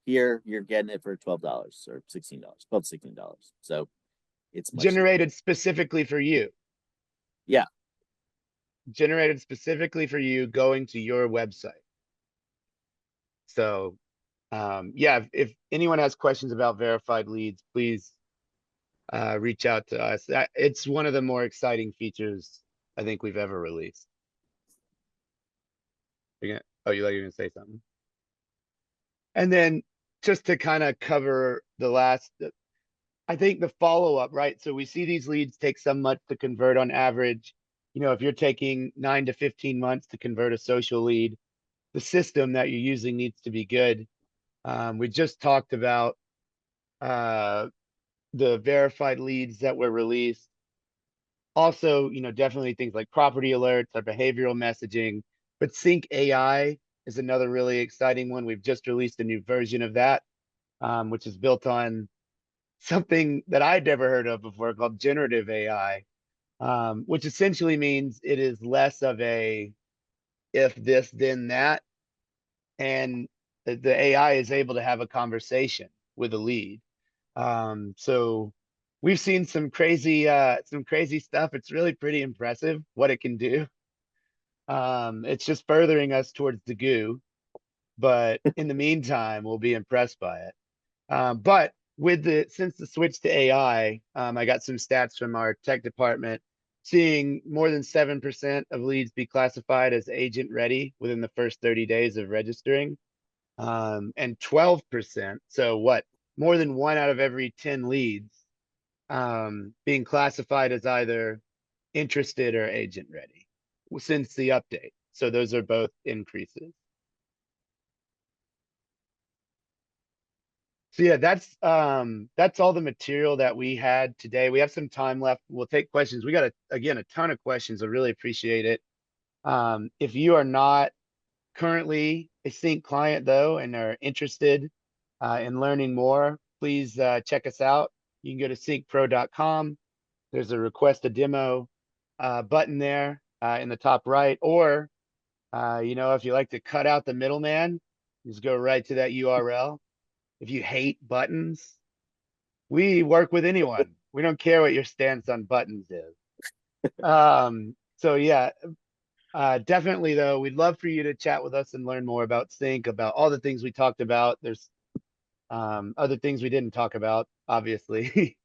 A: Here you're getting it for $12 or $16, $12 to $16. So it's much cheaper.
B: Generated specifically for you.
A: Yeah.
B: Generated specifically for you going to your website. So yeah, if anyone has questions about verified leads, please reach out to us. It's one of the more exciting features I think we've ever released. Oh, you're gonna say something? And then just to kind of cover the last, I think the follow-up, right? So we see these leads take some months to convert on average. If you're taking 9 to 15 months to convert a social lead, the system that you're using needs to be good. We just talked about the verified leads that were released. Also, definitely things like property alerts or behavioral messaging, but Sync AI is another really exciting one. We've just released a new version of that, which is built on something that I'd never heard of before called generative AI, which essentially means it is less of a if this, then that. And the AI is able to have a conversation with a lead. So we've seen some crazy stuff. It's really pretty impressive what it can do. It's just furthering us towards the goo, but in the meantime, we'll be impressed by it. But since the switch to AI, I got some stats from our tech department, seeing more than 7% of leads be classified as agent ready within the first 30 days of registering. And 12%, so what, more than 1 out of every 10 leads being classified as either interested or agent ready since the update. So those are both increases. So yeah, that's all the material that we had today. We have some time left. We'll take questions. We got again a ton of questions. I really appreciate it. If you are not currently a CINC client though and are interested in learning more, please check us out. You can go to cincpro.com. There's a request a demo button there in the top right, or if you like to cut out the middleman, just go right to that URL. If you hate buttons, we work with anyone. We don't care what your stance on buttons is. So yeah, definitely though, we'd love for you to chat with us and learn more about CINC, about all the things we talked about. There's other things we didn't talk about, obviously.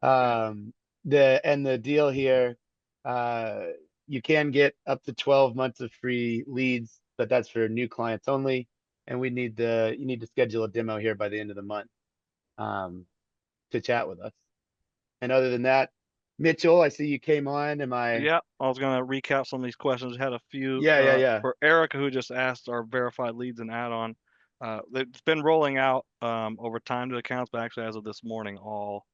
B: The deal here, you can get up to 12 months of free leads, but that's for new clients only. And you need to schedule a demo here by the end of the month to chat with us. And other than that, Mitchell, I see you came on.
C: Yeah, I was gonna recap some of these questions. Had a few
B: Yeah.
C: for Erica, who just asked our verified leads and add-on. It's been rolling out over time to accounts, but actually as of this morning, all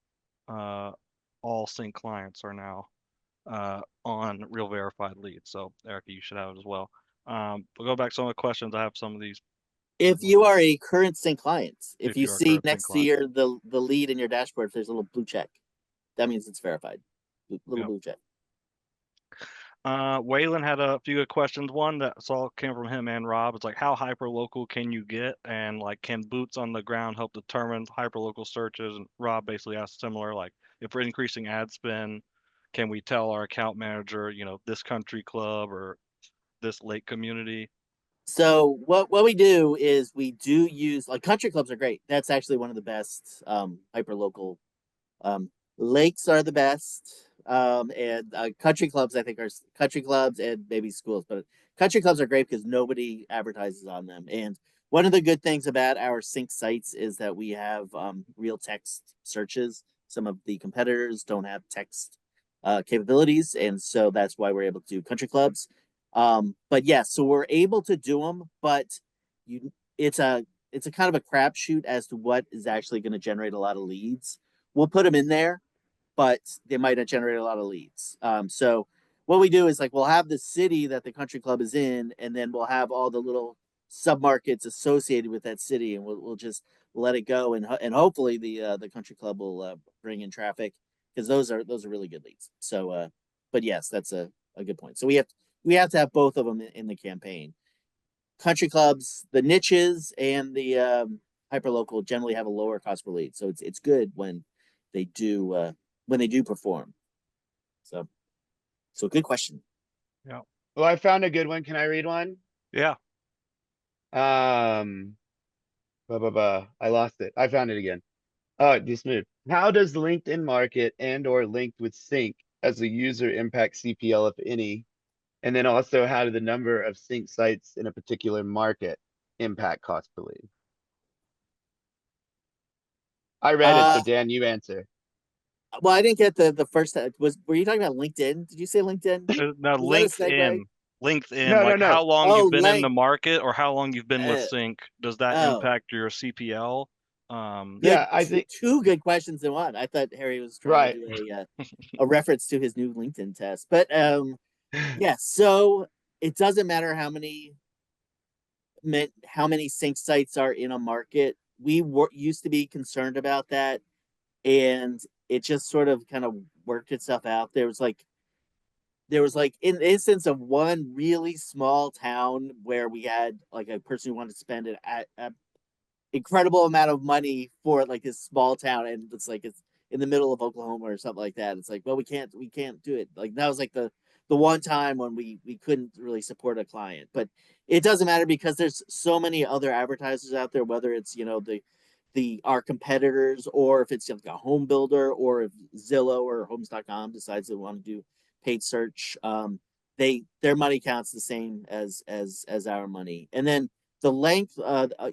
C: CINC clients are now on real verified leads. So Erica, you should have it as well. We'll go back to some of the questions. I have some of these.
A: If you are a current CINC client, if you
C: you're a
A: see
C: current CINC
A: next to
C: client.
A: the lead in your dashboard, if there's a little blue check, that means it's verified. Little
C: Yep.
A: blue check.
C: Waylon had a few good questions. One that saw came from him and Rob. It's like, how hyper local can you get, and like, can boots on the ground help determine hyper local searches? And Rob basically asked similar, like, if we're increasing ad spend, can we tell our account manager, this country club or this lake community?
A: So what we do is we do use, like, country clubs are great. That's actually one of the best hyper local. Lakes are the best. And country clubs, I think, are country clubs and maybe schools, but country clubs are great because nobody advertises on them. And one of the good things about our CINC sites is that we have real text searches. Some of the competitors don't have text capabilities, and so that's why we're able to do country clubs. But yeah, so we're able to do them, but you, it's a kind of a crapshoot as to what is actually going to generate a lot of leads. We'll put them in there, but they might not generate a lot of leads. So what we do is, like, we'll have the city that the country club is in, and then we'll have all the little submarkets associated with that city, and we'll just let it go, and hopefully the country club will bring in traffic, because those are really good leads. So, but yes, that's a good point. So we have to have both of them in the campaign. Country clubs, the niches, and the hyperlocal generally have a lower cost per lead, so it's good they do when they do perform. So good question.
C: Yeah.
B: Well, I found a good one. Can I read one?
C: Yeah.
B: I lost it. I found it again. Oh, it just moved. How does LinkedIn Market and or linked with CINC as a user impact CPL, if any? And then also, how do the number of CINC sites in a particular market impact cost per lead? I read it, so Dan, you answer.
A: Well, I didn't get the first. Were you talking about LinkedIn? Did you say LinkedIn?
C: Now,
A: Was that a segue?
C: LinkedIn,
B: No.
C: like how long
A: Oh,
C: you've been in the market or how long you've been with
A: uh,
C: CINC, does that
A: oh,
C: impact your CPL?
A: good.
B: Yeah, I think
A: Two good questions in one. I thought Harry was trying to
B: right.
A: do a reference to his new LinkedIn test, but yeah. So it doesn't matter how many CINC sites are in a market. We used to be concerned about that, and it just sort of kind of worked itself out. There was like there was like an instance of one really small town where we had like a person who wanted to spend an incredible amount of money for like this small town, and it's like it's in the middle of Oklahoma or something like that. It's like, well, we can't do it. Like that was like the one time when we couldn't really support a client. But it doesn't matter because there's so many other advertisers out there, whether it's the our competitors, or if it's like a home builder, or if Zillow or homes.com decides they want to do paid search. Their money counts the same as our money. And then the length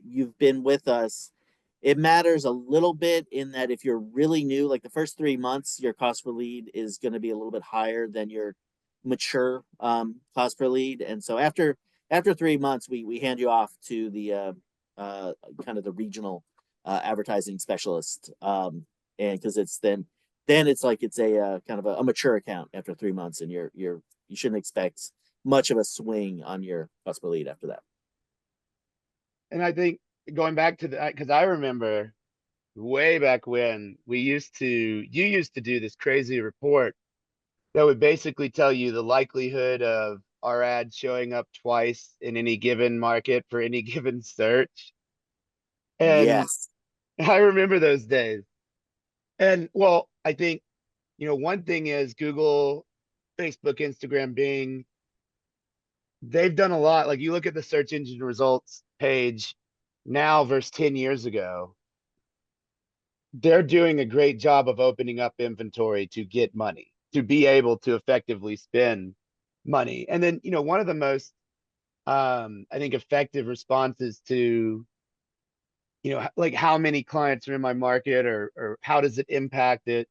A: you've been with us, it matters a little bit in that if you're really new, like the first 3 months, your cost per lead is going to be a little bit higher than your mature cost per lead. And so after 3 months, we hand you off to the kind of the regional advertising specialist, and because it's then it's like it's a kind of a mature account after 3 months, and you shouldn't expect much of a swing on your cost per lead after that.
B: And I think going back to that, because I remember way back when you used to do this crazy report that would basically tell you the likelihood of our ad showing up twice in any given market for any given search. And
A: Yes.
B: I remember those days. And well, I think, one thing is Google, Facebook, Instagram, Bing, they've done a lot. Like you look at the search engine results page now versus 10 years ago, they're doing a great job of opening up inventory to get money, to be able to effectively spend money. And then, one of the most, I think, effective responses to, like how many clients are in my market, or how does it impact it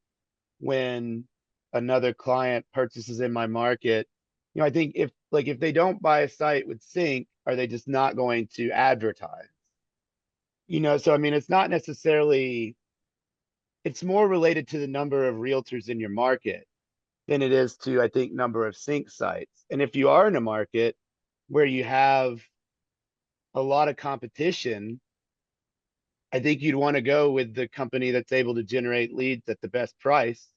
B: when another client purchases in my market. I think if they don't buy a site with CINC, are they just not going to advertise? So I mean, it's not necessarily, it's more related to the number of realtors in your market than it is to, I think, number of CINC sites. And if you are in a market where you have a lot of competition, I think you'd want to go with the company that's able to generate leads at the best price,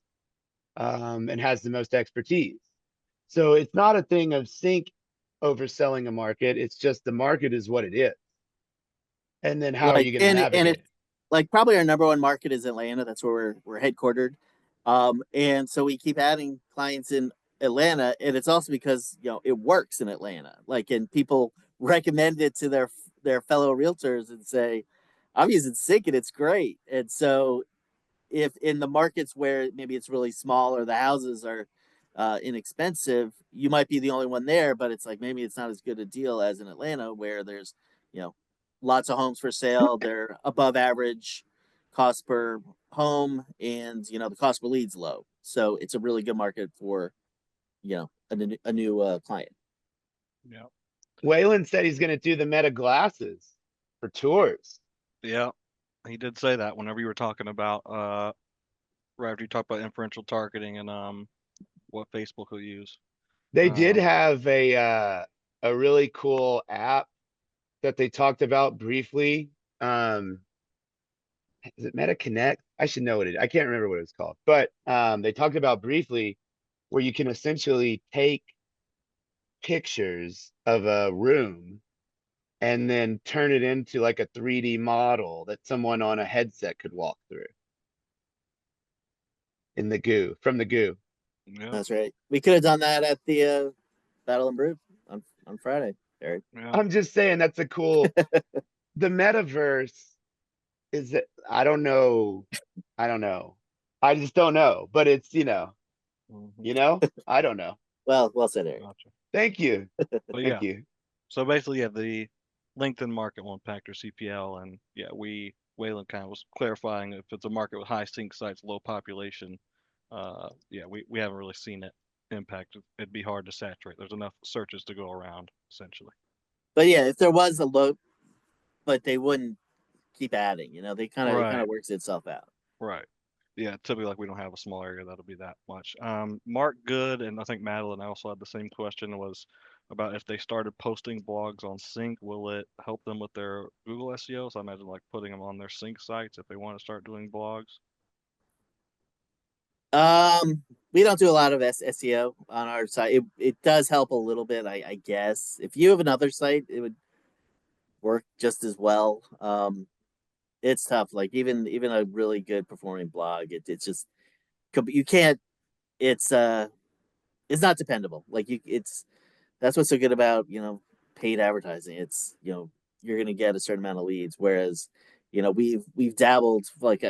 B: and has the most expertise. So it's not a thing of CINC overselling a market. It's just the market is what it is. And then how are
A: Right.
B: you going to
A: And
B: navigate
A: it,
B: it?
A: like, probably our number one market is Atlanta. That's where we're headquartered. And so we keep adding clients in Atlanta, and it's also because it works in Atlanta. Like, and people recommend it to their fellow realtors and say, "I'm using Sync and it's great." And so if in the markets where maybe it's really small or the houses are inexpensive, you might be the only one there, but it's like maybe it's not as good a deal as in Atlanta where there's, you know, lots of homes for sale. They're above average cost per home, and the cost per lead's low. So it's a really good market for a new client.
C: Yeah.
B: Waylon said he's going to do the Meta glasses for tours.
C: Yeah. He did say that whenever you were talking about right after you talked about inferential targeting and what Facebook will use.
B: They did
C: Um,
B: have a really cool app that they talked about briefly. Um, is it Meta Connect? I should know what it is. I can't remember what it's called, but they talked about briefly where you can essentially take pictures of a room and then turn it into like a 3D model that someone on a headset could walk through in the goo, from the goo.
C: yeah.
A: That's right. We could have done that at the Battle and Brew on Friday, Eric.
C: Yeah.
B: I'm just saying that's a cool, the metaverse is that, I don't know. I don't know. I just don't know, but it's,
C: Hmm.
B: I don't know.
A: Well said, Eric.
C: Gotcha.
B: Thank you.
C: But
B: Thank
C: yeah.
B: you.
C: So basically, yeah, the LinkedIn market will impact your CPL, and yeah, Waylon kind of was clarifying if it's a market with high sync sites, low population. Yeah, we haven't really seen it impact. It'd be hard to saturate. There's enough searches to go around, essentially.
A: But yeah, if there was a low, but they wouldn't keep adding. They kind of
C: Right.
A: works itself out.
C: Right. Yeah, typically like we don't have a small area that'll be that much. Mark Good and I think Madeline also had the same question was about if they started posting blogs on Sync, will it help them with their Google SEO? So I imagine like putting them on their Sync sites if they want to start doing blogs.
A: We don't do a lot of SEO on our site. It does help a little bit, I guess. If you have another site, it would work just as well. It's tough. Like even a really good performing blog, it's just you can't. It's it's not dependable. Like it's that's what's so good about paid advertising. It's you're gonna get a certain amount of leads, whereas we've dabbled like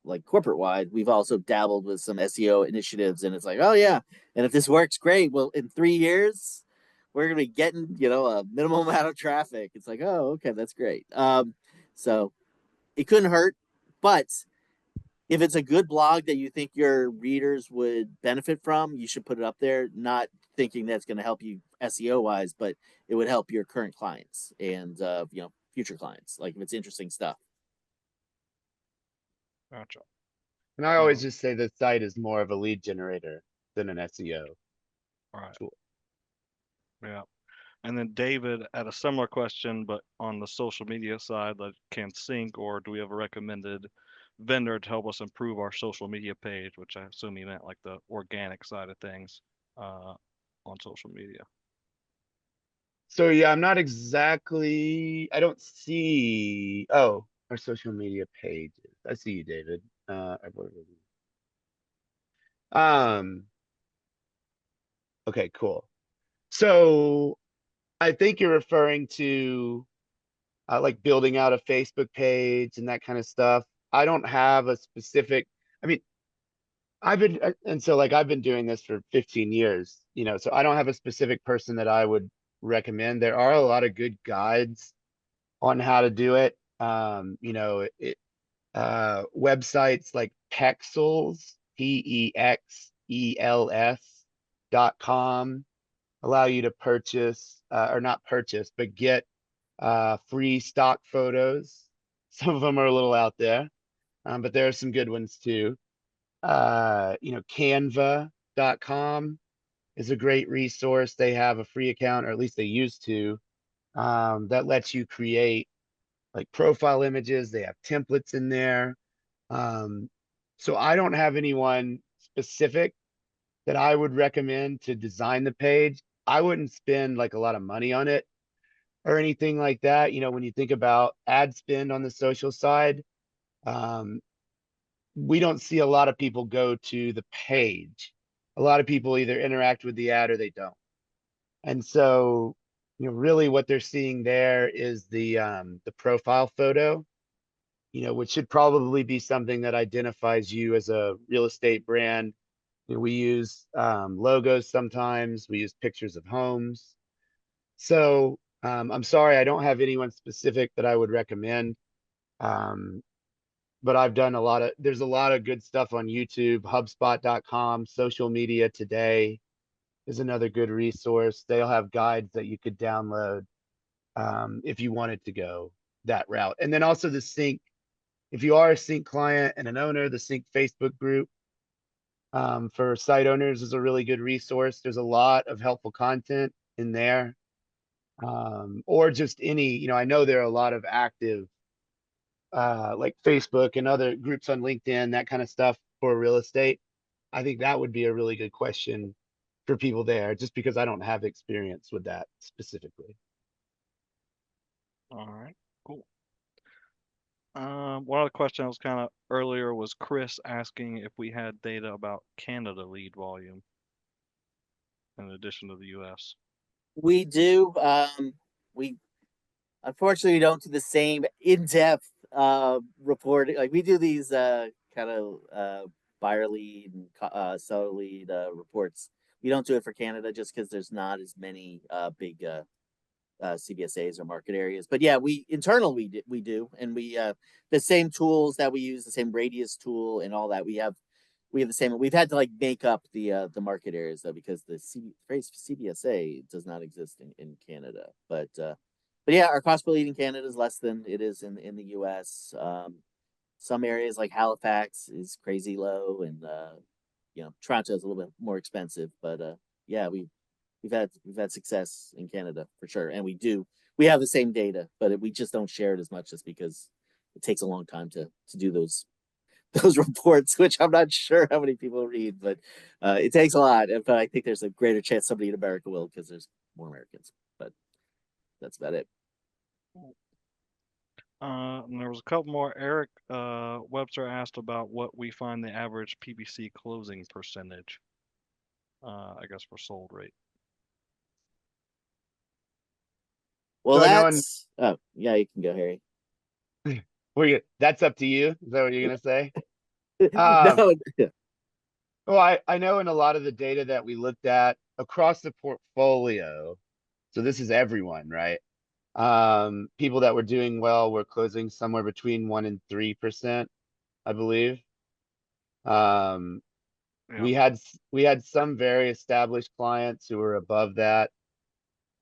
A: like corporate wide. We've also dabbled with some SEO initiatives, and it's like, oh yeah, and if this works, great. Well, in 3 years, we're gonna be getting a minimum amount of traffic. It's like, oh, okay, that's great. So it couldn't hurt, but if it's a good blog that you think your readers would benefit from, you should put it up there, not thinking that's going to help you SEO wise, but it would help your current clients and future clients, like if it's interesting stuff.
C: Gotcha.
B: And I always
C: Um,
B: just say the site is more of a lead generator than an SEO
C: all right.
B: tool.
C: Yeah. And then David had a similar question, but on the social media side, like can CINC or do we have a recommended vendor to help us improve our social media page, which I assume he meant like the organic side of things on social media.
B: So yeah, I'm not exactly, I don't see, oh, our social media pages. I see you, David. Um, okay, cool. So I think you're referring to like building out a Facebook page and that kind of stuff. I don't have a specific, I mean, and so like I've been doing this for 15 years, so I don't have a specific person that I would recommend. There are a lot of good guides on how to do it. Websites like Pexels, PEXELS.com allow you to purchase, or not purchase, but get free stock photos. Some of them are a little out there, but there are some good ones too. Canva.com is a great resource. They have a free account, or at least they used to, that lets you create like profile images. They have templates in there. Um, so I don't have anyone specific that I would recommend to design the page. I wouldn't spend like a lot of money on it or anything like that. When you think about ad spend on the social side, um, we don't see a lot of people go to the page. A lot of people either interact with the ad or they don't. And so, really what they're seeing there is the profile photo, which should probably be something that identifies you as a real estate brand. We use logos sometimes. We use pictures of homes. So I'm sorry, I don't have anyone specific that I would recommend. Um, but I've done there's a lot of good stuff on YouTube, HubSpot.com, Social Media Today is another good resource. They'll have guides that you could download if you wanted to go that route. And then also the CINC, if you are a CINC client and an owner, the CINC Facebook group for site owners is a really good resource. There's a lot of helpful content in there. Or just any, I know there are a lot of active like Facebook and other groups on LinkedIn, that kind of stuff for real estate. I think that would be a really good question for people there, just because I don't have experience with that specifically.
C: All right, cool. One other question I was kind of earlier was Chris asking if we had data about Canada lead volume in addition to the US.
A: We do. We unfortunately we don't do the same in-depth reporting. Like we do these kind of buyer lead and seller lead reports. We don't do it for Canada just because there's not as many big CBSAs or market areas. But yeah, we internal we do, and we the same tools that we use, the same radius tool and all that. We have the same. We've had to like make up the market areas though because the phrase CBSA does not exist in Canada. But yeah, our cost per lead in Canada is less than it is in the U.S. Some areas like Halifax is crazy low, and Toronto is a little bit more expensive. But yeah, we've had success in Canada for sure, and we have the same data, but we just don't share it as much just because it takes a long time to do those reports, which I'm not sure how many people read, but it takes a lot. But I think there's a greater chance somebody in America will because there's more Americans. But that's about it.
C: And there was a couple more. Eric Webster asked about what we find the average PPC closing percentage. I guess for sold rate.
A: Well,
B: So I know
A: that's oh yeah, you can go, Harry.
B: that's up to you. Is that what you're gonna say?
A: No,
B: Well, I know in a lot of the data that we looked at across the portfolio, so this is everyone, right? People that were doing well were closing somewhere between 1% and 3%, I believe. Um,
C: Yeah.
B: we had some very established clients who were above that,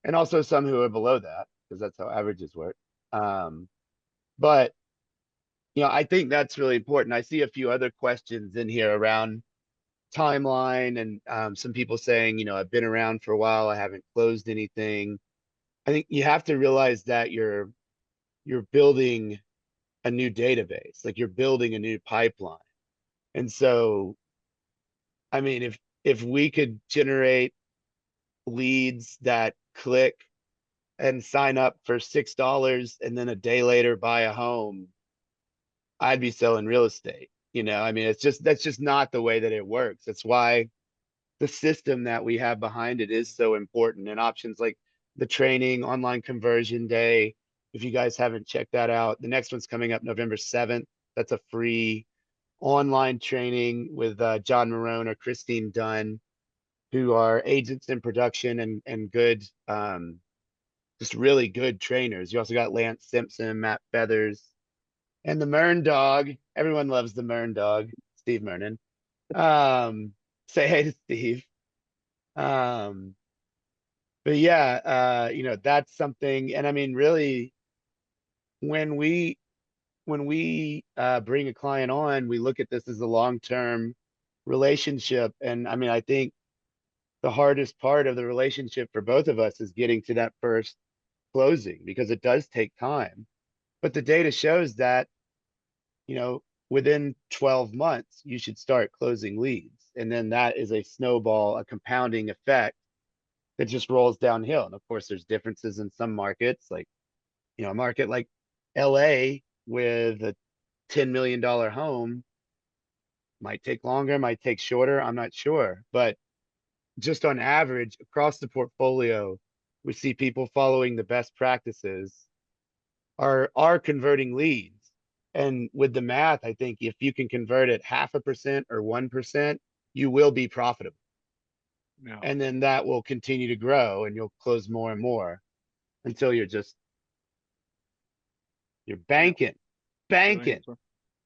B: and also some who are below that, because that's how averages work. But I think that's really important. I see a few other questions in here around timeline and some people saying, I've been around for a while, I haven't closed anything. I think you have to realize that you're building a new database, like you're building a new pipeline. And so, I mean, if we could generate leads that click and sign up for $6 and then a day later buy a home, I'd be selling real estate. I mean, that's just not the way that it works. That's why the system that we have behind it is so important, and options like the training online conversion day. If you guys haven't checked that out, the next one's coming up November 7th. That's a free online training with John Marone or Christine Dunn, who are agents in production and good, just really good trainers. You also got Lance Simpson, Matt Feathers, and the Mern dog. Everyone loves the Mern dog, Steve Mernon. Say hey to Steve. Um, but yeah, that's something. And I mean, really, when we bring a client on, we look at this as a long-term relationship. And I mean, I think the hardest part of the relationship for both of us is getting to that first closing, because it does take time. But the data shows that, within 12 months, you should start closing leads. And then that is a snowball, a compounding effect that just rolls downhill. And of course, there's differences in some markets, like, a market like LA with a $10 million home might take longer, might take shorter. I'm not sure. But just on average, across the portfolio, we see people following the best practices are converting leads. And with the math, I think if you can convert it 0.5% or 1%, you will be profitable.
C: Yeah.
B: And then that will continue to grow and you'll close more and more until you're banking. Banking.
C: Yeah.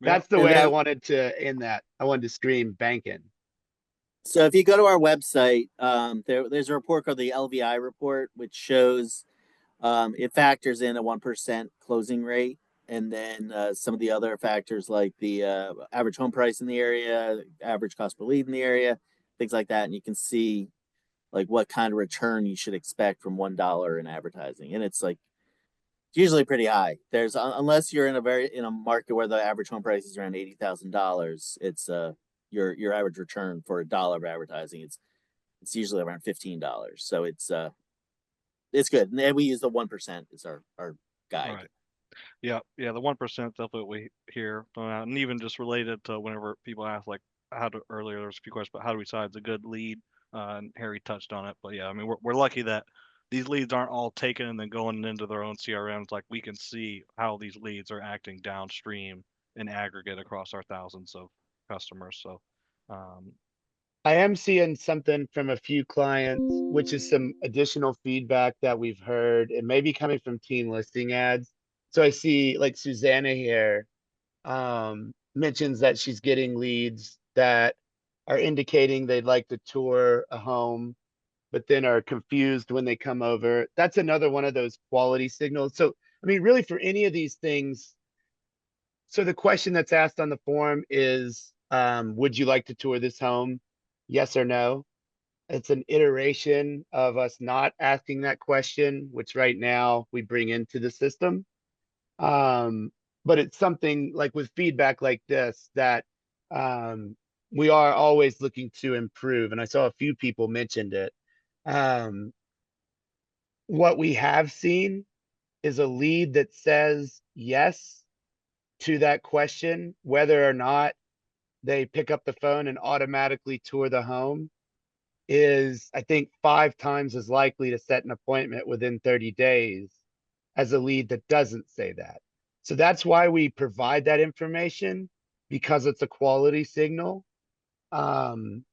B: That's the
A: And
B: way I
A: that,
B: wanted to end that. I wanted to scream banking.
A: so if you go to our website, there's a report called the LVI report, which shows it factors in a 1% closing rate, and then some of the other factors like the average home price in the area, average cost per lead in the area, things like that, and you can see like what kind of return you should expect from $1 in advertising, and it's like usually pretty high. There's unless you're in a market where the average home price is around $80,000, it's your average return for $1 of advertising. It's usually around $15. So it's good. And we use the 1% as our guide.
C: Right. Yeah, the 1% definitely what we hear, and even just related to whenever people ask like earlier there was a few questions about how do we decide it's a good lead, and Harry touched on it. But yeah, I mean we're lucky that these leads aren't all taken and then going into their own CRMs. Like we can see how these leads are acting downstream in aggregate across our thousands of customers. So, um,
B: I am seeing something from a few clients, which is some additional feedback that we've heard. It may be coming from teen listing ads. So I see like Susanna here mentions that she's getting leads that are indicating they'd like to tour a home, but then are confused when they come over. That's another one of those quality signals. So, I mean, really for any of these things, so the question that's asked on the form is, would you like to tour this home? Yes or no? It's an iteration of us not asking that question, which right now we bring into the system. But it's something like with feedback like this that we are always looking to improve. And I saw a few people mentioned it. Um, what we have seen is a lead that says yes to that question, whether or not they pick up the phone and automatically tour the home is, I think, 5 times as likely to set an appointment within 30 days as a lead that doesn't say that. So that's why we provide that information, because it's a quality signal. Um,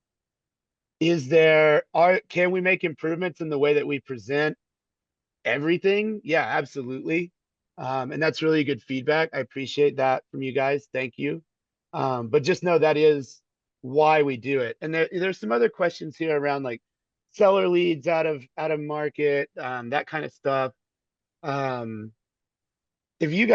B: can we make improvements in the way that we present everything? Yeah, absolutely. And that's really good feedback. I appreciate that from you guys. Thank you. But just know that is why we do it. And there's some other questions here around like seller leads out of market, that kind of stuff. If you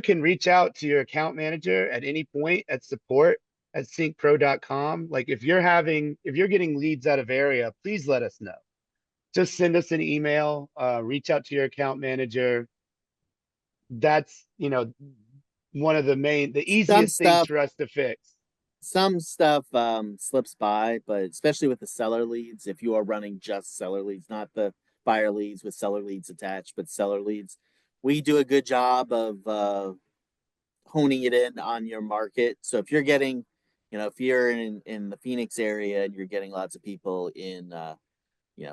B: can reach out to your account manager at any point at support@cincpro.com. Like if you're getting leads out of area, please let us know. Just send us an email, reach out to your account manager. That's, one of the
A: Some
B: easiest things
A: stuff,
B: for us to fix.
A: slips by, but especially with the seller leads, if you are running just seller leads, not the buyer leads with seller leads attached, but seller leads, we do a good job of honing it in on your market. So if you're getting, if you're in the Phoenix area and you're getting lots of people in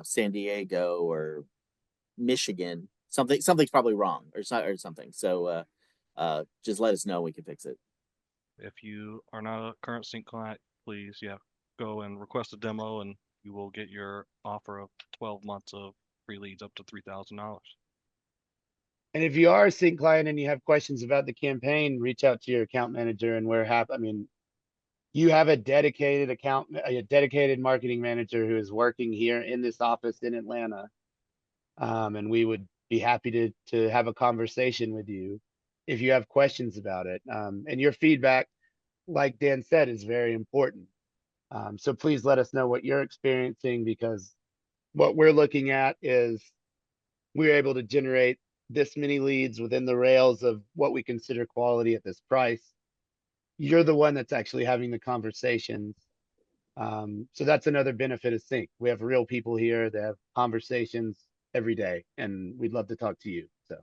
A: San Diego or Michigan, something's probably wrong or something. So just let us know, we can fix it.
C: If you are not a current sync client, please, go and request a demo, and you will get your offer of 12 months of free leads up to $3,000.
B: And if you are a sync client and you have questions about the campaign, reach out to your account manager, and we're happy. I mean, you have a dedicated marketing manager who is working here in this office in Atlanta. And we would be happy to have a conversation with you if you have questions about it. And your feedback, like Dan said, is very important. So please let us know what you're experiencing, because what we're looking at is we're able to generate this many leads within the rails of what we consider quality at this price. You're the one that's actually having the conversations. So that's another benefit of Sync. We have real people here that have conversations every day, and we'd love to talk to you. So.